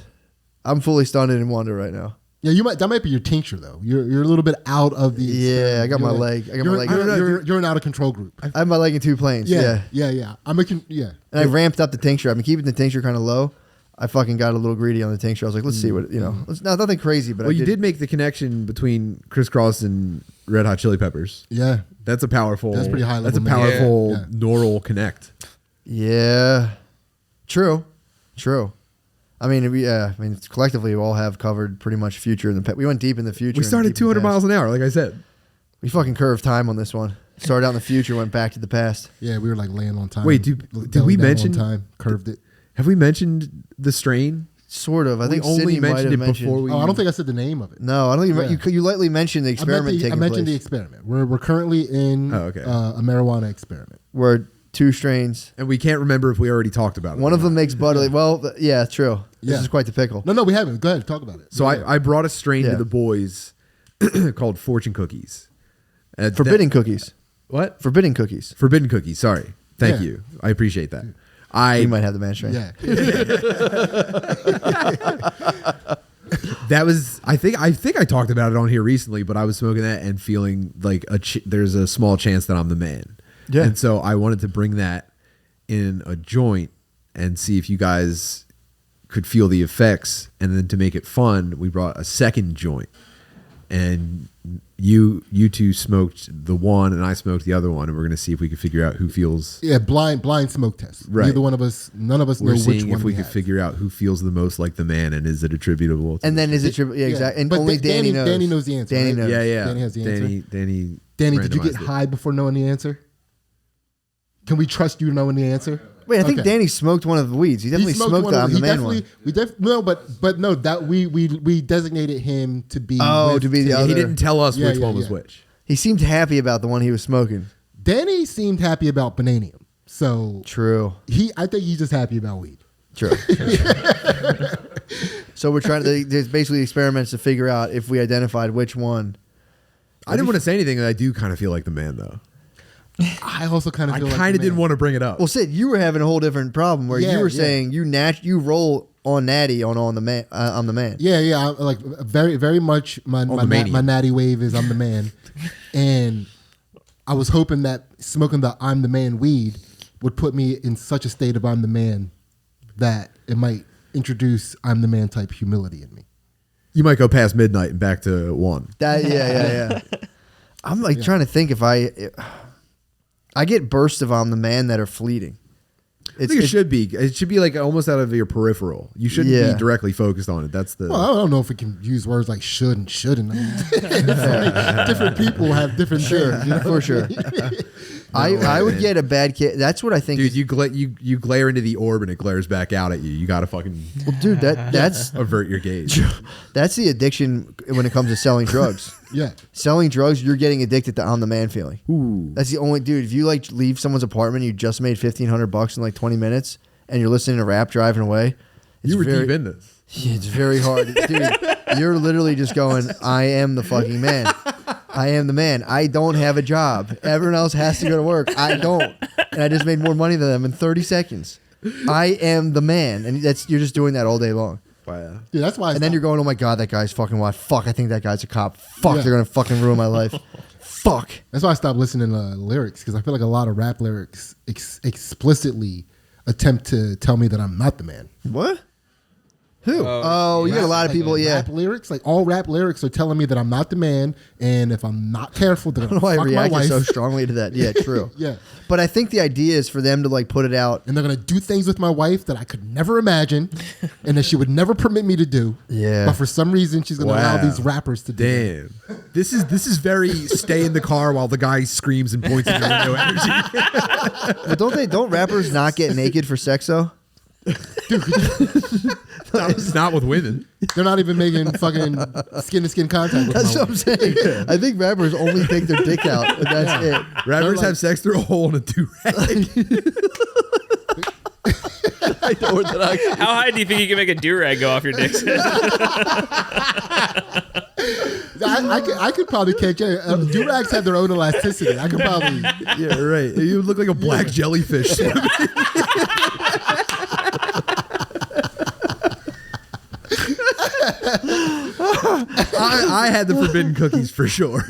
I'm fully stunned and in wonder right now. Yeah, that might be your tincture though. You're a little bit out of the. Yeah, I got my you're leg. I got my leg. You're an out of control group. I have my leg in two planes. Yeah. Yeah. Yeah. And I ramped up the tincture. I've been keeping the tincture kind of low. I fucking got a little greedy on the tincture. I was like, let's see what, it's nothing crazy, but Well, you did make the connection between Criss Cross and Red Hot Chili Peppers. Yeah. That's a powerful. That's pretty high level. That's a powerful Yeah. neural connect. Yeah. True. I mean, collectively, we all have covered pretty much future and the past. We went deep in the future. We started and deep in the 200 past. miles an hour, like I said. We fucking curved time on this one. Started out in the future, went back to the past. Yeah, we were like laying on time. Wait, did Belly we down mention- on time? Curved it. Have we mentioned the strain? Sort of. I think we only Sidney might mentioned have it mentioned. before we. Oh, I don't think I said the name of it. No, I don't think Yeah. you lightly mentioned the experiment I taking mentioned the place. experiment. We're currently in Oh, okay. a marijuana experiment. Where two strains. And we can't remember if we already talked about it. One of them makes Butterly. Well, yeah, true. This Yeah. is quite the pickle. No, we haven't. Go ahead, talk about it. So I brought a strain Yeah. to the boys called Fortune Cookies. Forbidden cookies. What? Forbidden cookies. Forbidden Cookies. Sorry. Thank Yeah. you. I appreciate that. You might have the man strain. Yeah. That was I think I talked about it on here recently, but I was smoking that and feeling like there's a small chance that I'm the man. Yeah. And so I wanted to bring that in a joint and see if you guys could feel the effects. And then to make it fun, we brought a second joint. And you two smoked the one and I smoked the other one, and we're gonna see if we could figure out who feels. Yeah, blind smoke test. Right. Neither one of us, none of us We're know which seeing one if we we could have. figure out who feels the most like the man, and is it attributable to And the then is it true? Yeah, Yeah. exactly. And But only Danny knows. Danny knows the answer, Danny right? knows. Yeah. Danny has the answer. Danny, Danny, did you get randomized it. high before knowing the answer? Can we trust you knowing the answer? Wait, I think Okay. Danny smoked one of the weeds. He definitely smoked one the of I'm the he man definitely, one. No, but no, that we designated him to be. Oh, with- to be the Yeah, other. he didn't tell us Yeah, which yeah, one was yeah. which. He seemed happy about the one he was smoking. Danny seemed happy about bananium, so True. I think he's just happy about weed. True. So we're trying to. There's basically experiments to figure out if we identified which one. I didn't want to say anything. I do kind of feel like the man, though. I also kind of I feel like kind the of didn't man. want to bring it up. Well, Sid, you were having a whole different problem where Yeah, you were yeah. saying you roll on natty on the man. I'm the man. Yeah, I'm like very, very much my the mania. my natty wave is I'm the man, and I was hoping that smoking the I'm the man weed would put me in such a state of I'm the man that it might introduce I'm the man type humility in me. You might go past midnight and back to one. Yeah. I'm like trying to think if I get bursts of I'm the man that are fleeting. I think it should be. It should be like almost out of your peripheral. You shouldn't Yeah. be directly focused on it. That's the. Well, I don't know if we can use words like should and shouldn't. I mean, different people have different things. You know? for sure. I would get a bad kid. That's what I think. Dude, you glare into the orb and it glares back out at you. You got to fucking Well, dude, that's avert your gaze. that's the addiction when it comes to selling drugs. Yeah. Selling drugs, you're getting addicted to I'm the man feeling. Ooh. That's the only dude. If you like leave someone's apartment, you just made $1,500 in like 20 minutes, and you're listening to rap driving away. You were very, deep in this. Yeah, it's very hard, dude. You're literally just going, I am the fucking man. I am the man. I don't have a job. Everyone else has to go to work. I don't, and I just made more money than them in 30 seconds. I am the man, and you're just doing that all day long. Wow. Dude, that's why. And then you're going, oh my God, that guy's fucking wild. Fuck, I think that guy's a cop. Fuck, Yeah. they're going to fucking ruin my life. fuck. That's why I stopped listening to lyrics, because I feel like a lot of rap lyrics explicitly attempt to tell me that I'm not the man. What? Who? Oh, you got a lot of people, yeah. Rap lyrics, like all rap lyrics are telling me that I'm not the man, and if I'm not careful, they're I don't gonna know why I fuck my reacted wife. so strongly to that. Yeah, true. Yeah. But I think the idea is for them to like put it out. And they're gonna do things with my wife that I could never imagine, and that she would never permit me to do. Yeah. But for some reason, she's gonna allow these rappers to do. Damn. This is very stay in the car while the guy screams and points in your window energy. But don't rappers not get naked for sex though? Not with women. They're not even making fucking skin to skin contact with That's my what I'm wife. saying. I think rappers only take their dick out, and that's it. Rappers like- have sex through a hole in a do-rag. How high do you think you can make a do-rag go off your dick? I could probably catch it. Do-rags have their own elasticity. I could probably. Yeah, right. You look like a black jellyfish. I had the forbidden cookies for sure.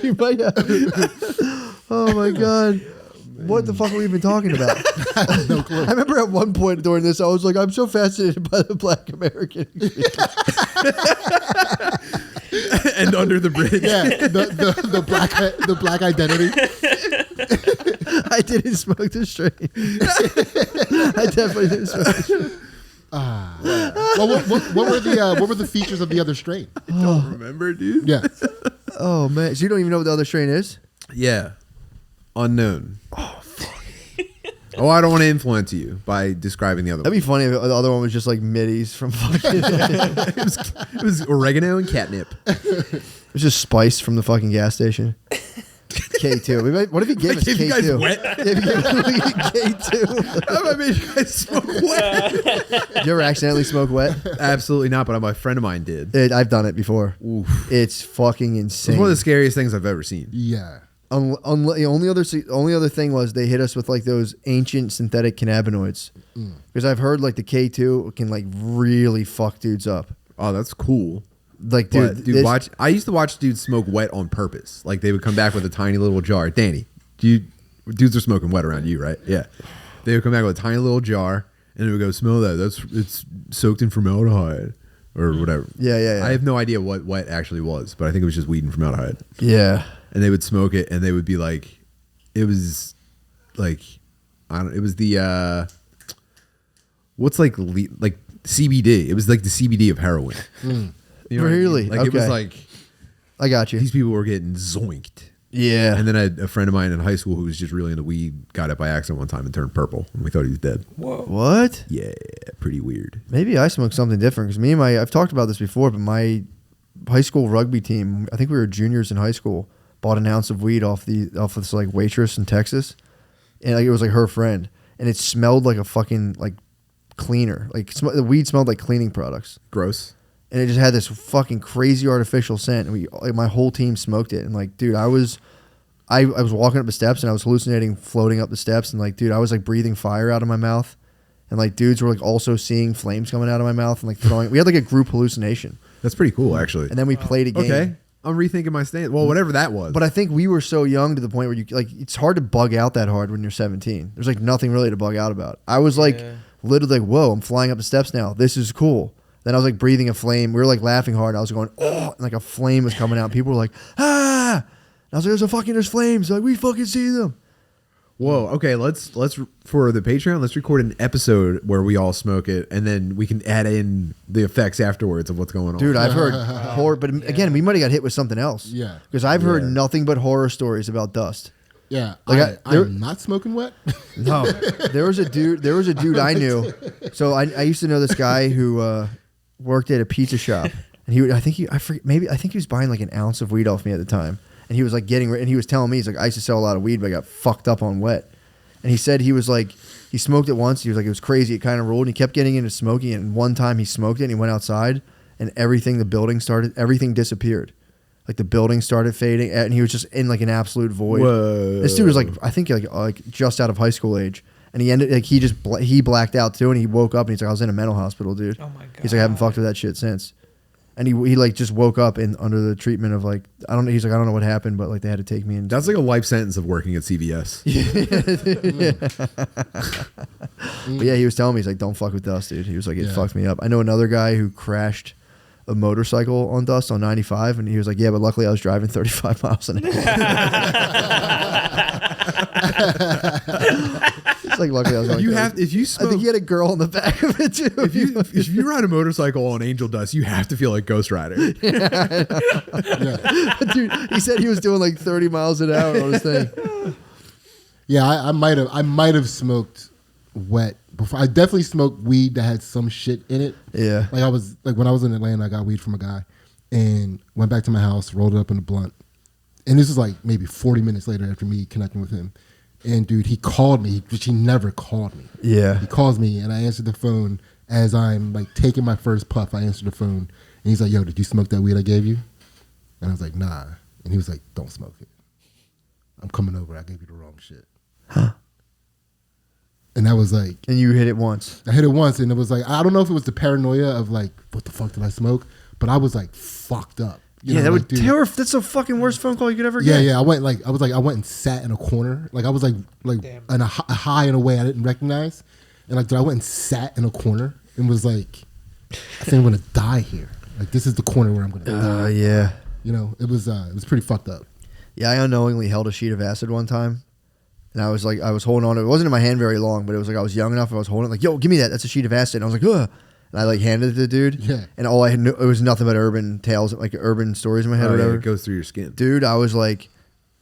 You might have. Oh my god. What the fuck were we even talking about? No clue. I remember at one point during this, I was like, I'm so fascinated by the Black American experience. And under the bridge. Yeah, the black identity. I didn't smoke the strain. I definitely didn't smoke the strain. Well, what were the features of the other strain? I don't remember, dude. Yeah, Oh man, so you don't even know what the other strain is? Yeah. Unknown. Oh, fuck. Oh, I don't want to influence you by describing the other That'd one. be funny if the other one was just like middies from fucking. It was oregano and catnip. It was just spice from the fucking gas station. K2. What if he gave us Gave you guys K2? wet? Yeah, if he gave us K2. How have I made you guys smoke wet? Did you ever accidentally smoke wet? Absolutely not, but my friend of mine did. I've done it before. Oof. It's fucking It's insane. one of the scariest things I've ever seen. yeah. The only other thing was they hit us with like those ancient synthetic cannabinoids, because I've heard like the K2 can like really fuck dudes up. Oh, that's cool. Like But, dude, watch. I used to watch dudes smoke wet on purpose. Like they would come back with a tiny little jar. Danny, dudes are smoking wet around you, right? Yeah. They would come back with a tiny little jar, and it would go, smell that. It's soaked in formaldehyde or whatever. Yeah. I have no idea what wet actually was, but I think it was just weed and formaldehyde. Yeah. And they would smoke it, and they would be like, it was like, it was the what's like CBD. It was like the CBD of heroin. You know what I mean? Really? Like it was Okay. like I got you. these people were getting zoinked. Yeah. And then a friend of mine in high school who was just really into weed got it by accident one time and turned purple, and we thought he was dead. Whoa. What? Yeah, pretty weird. Maybe I smoked something different, because I've talked about this before, but my high school rugby team, I think we were juniors in high school, bought an ounce of weed off this like waitress in Texas, and like it was like her friend, and it smelled like a fucking like cleaner. Like the weed smelled like cleaning products, Gross. and it just had this fucking crazy artificial scent. And my whole team smoked it, and like, dude, I was walking up the steps and I was hallucinating, floating up the steps, and like, dude, I was like breathing fire out of my mouth, and like dudes were like also seeing flames coming out of my mouth and like throwing. We had like a group hallucination, That's pretty cool, actually. and then we played a game. Okay. I'm rethinking my stance. Well, whatever that was. But I think we were so young to the point where you like, it's hard to bug out that hard when you're 17. There's like nothing really to bug out about. I was like literally like, whoa, I'm flying up the steps now. This is cool. Then I was like breathing a flame. We were like laughing hard. I was going, oh, and like a flame was coming out. And people were like, ah. And I was like, there's flames. Like, we fucking see them. Whoa. Okay. Let's for the Patreon, let's record an episode where we all smoke it, and then we can add in the effects afterwards of what's going on. Dude, I've heard horror, but again, we might have got hit with something else. Yeah. Because I've heard nothing but horror stories about dust. Yeah. Like I'm not smoking wet. No, there was a dude I knew. So I used to know this guy who worked at a pizza shop, and I think he was buying like an ounce of weed off me at the time, and he was like and he was telling me, he's like, I used to sell a lot of weed, but I got fucked up on wet, and he said he was like, he smoked it once, he was like, it was crazy, it kind of ruled, and he kept getting into smoking it, and one time he smoked it, and he went outside, and everything disappeared. Like the building started fading, and he was just in like an absolute void. Whoa. This dude was like, I think like just out of high school age, and he ended like he blacked out too, and he woke up and he's like, I was in a mental hospital, dude. Oh my god. He's like, I haven't fucked with that shit since. And he like just woke up under the treatment of like I don't know. He's like I don't know what happened, but like they had to take me in. That's like a life sentence of working at CVS. But yeah, he was telling me he's like don't fuck with dust, dude. He was like it fucked me up. I know another guy who crashed a motorcycle on dust on 95, and he was like yeah, but luckily I was driving 35 miles an hour. It's like luckily I was going. If you smoke, I think he had a girl in the back of it too. If you ride a motorcycle on Angel Dust, you have to feel like Ghost Rider. Dude, he said he was doing like 30 miles an hour on his thing. Yeah, I might have smoked wet before. I definitely smoked weed that had some shit in it. Yeah. Like when I was in Atlanta, I got weed from a guy and went back to my house, rolled it up in a blunt. And this was like maybe 40 minutes later after me connecting with him. And dude, he called me, which he never called me. Yeah. He calls me and I answered the phone as I'm like taking my first puff. I answered the phone and he's like, yo, did you smoke that weed I gave you? And I was like, nah. And he was like, don't smoke it. I'm coming over. I gave you the wrong shit. Huh. And that was like. And you hit it once. I hit it once and it was like, I don't know if it was the paranoia of like, what the fuck did I smoke? But I was like fucked up. You know, that like, would terrify. That's the fucking worst phone call you could ever get. Yeah. I went and sat in a corner. Like I was like in a high in a way I didn't recognize. And like, dude, I went and sat in a corner and was like, I think I'm gonna die here. Like this is the corner where I'm gonna die. Yeah. You know, it was pretty fucked up. Yeah, I unknowingly held a sheet of acid one time. And I was holding on to it. It wasn't in my hand very long, but it was like I was young enough. I was holding it like, yo, give me that. That's a sheet of acid. And I was like, ugh. And I like handed it to the dude. Yeah. And all I had, it was nothing but urban tales, like urban stories in my head or whatever. It goes through your skin. Dude, I was like,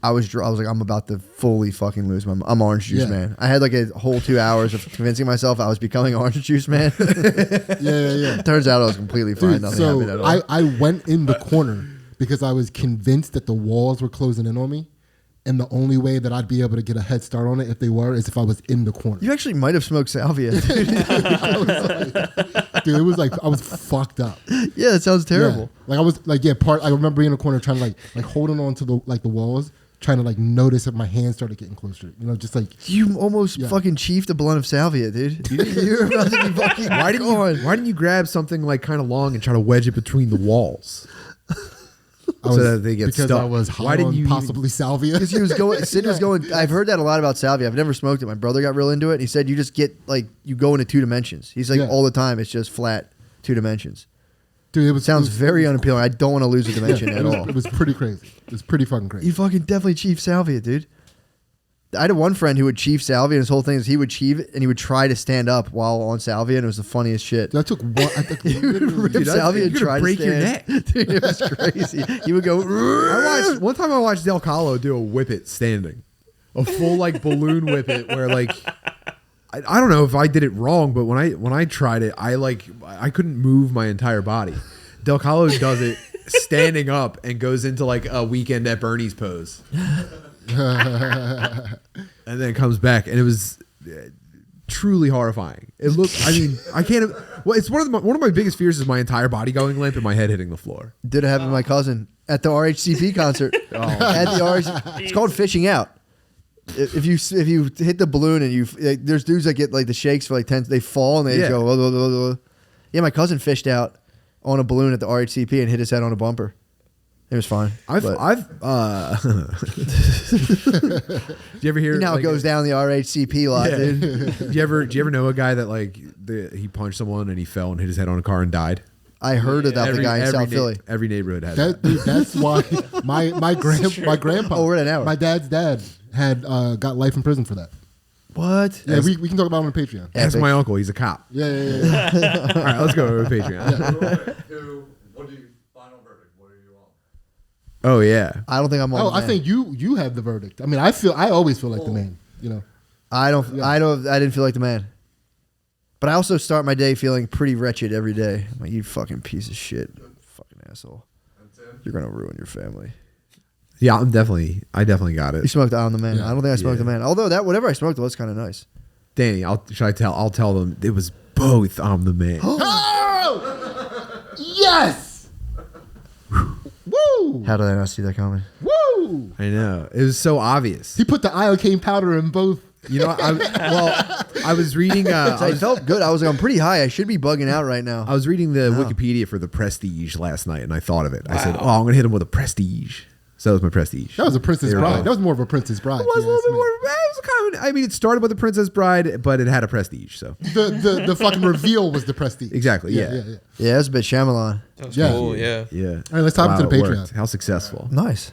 I'm about to fully fucking lose my mind. I'm orange juice man. I had like a whole 2 hours of convincing myself I was becoming orange juice man. Yeah. Turns out I was completely fine. Dude, Nothing happened at all. I went in the corner because I was convinced that the walls were closing in on me. And the only way that I'd be able to get a head start on it if they were is if I was in the corner. You actually might have smoked salvia. Dude, it was like I was fucked up. Yeah, that sounds terrible. Yeah. Like I was like, I remember being in the corner trying to like holding on to the walls, trying to like notice if my hands started getting closer. You know, just like you almost fucking chiefed a blunt of salvia, dude. You're about to be fucking. Why didn't you grab something like kind of long and try to wedge it between the walls? That they get because stuck. I was high on possibly salvia. Because he was going. Sid was going. I've heard that a lot about salvia. I've never smoked it. My brother got real into it. And he said you just get like you go into 2 dimensions. He's like all the time. It's just flat 2 dimensions. Dude, it sounds very unappealing. I don't want to lose a dimension at all. It was pretty crazy. It was pretty fucking crazy. You fucking definitely chief salvia, dude. I had one friend who would chief salvia, and his whole thing is he would chief it, and he would try to stand up while on salvia, and it was the funniest shit. That took one. He would rip salvia and try to break your stand. neck. Dude, it was crazy. He would go. One time I watched Del Calo do a whip it standing, a full like balloon whip it where like I don't know if I did it wrong, but when I tried it, I couldn't move my entire body. Del Calo does it standing up and goes into like a Weekend at Bernie's pose. And then comes back, and it was truly horrifying. It looked. I mean, I can't. Well, it's one of my biggest fears is my entire body going limp and my head hitting the floor. Did it happen to my cousin at the RHCP concert? At the RHCP, it's called fishing out. If you hit the balloon and there's dudes that get like the shakes for like 10, they fall and they go. Blah, blah, blah, blah. Yeah, my cousin fished out on a balloon at the RHCP and hit his head on a bumper. It was fine. Do you ever hear? You know how it goes down the RHCP lot, dude. Do you ever know a guy that like he punched someone and he fell and hit his head on a car and died? I heard about the guy in South Philly. Every neighborhood had that. Dude, that's why my grandpa. Oh, we're at an hour. My dad's dad had got life in prison for that. What? Yeah, we can talk about it on Patreon. Ask my uncle. He's a cop. Yeah. All right, let's go over to Patreon. What do you final verdict? What are you on? Oh yeah. I don't think I'm on. Oh, I think you have the verdict. I mean, I always feel like the man. You know. I didn't feel like the man. But I also start my day feeling pretty wretched every day. I'm like, you fucking piece of shit, fucking asshole. You're gonna ruin your family. Yeah, I definitely got it. You smoked on the man. Yeah. I don't think I smoked the man. Although whatever I smoked was kind of nice. Danny, I'll tell them it was both I'm the man. Oh! Yes! Woo! How did I not see that coming? Woo! I know. It was so obvious. He put the iocane powder in both I was reading. I felt good. I was like, I'm pretty high. I should be bugging out right now. I was reading the Wikipedia for the Prestige last night, and I thought of it. I said, "Oh, I'm gonna hit him with a Prestige." So that was my Prestige. That was a Princess Bride. That was more of a Princess Bride. It was a little bit more. It was kind of. I mean, it started with the Princess Bride, but it had a Prestige. So the fucking reveal was the Prestige. Exactly. Yeah. Yeah, it was a bit Shyamalan. That was Yeah. cool. Yeah. Yeah. All right, let's talk to the it Patreon. worked. How successful. Nice.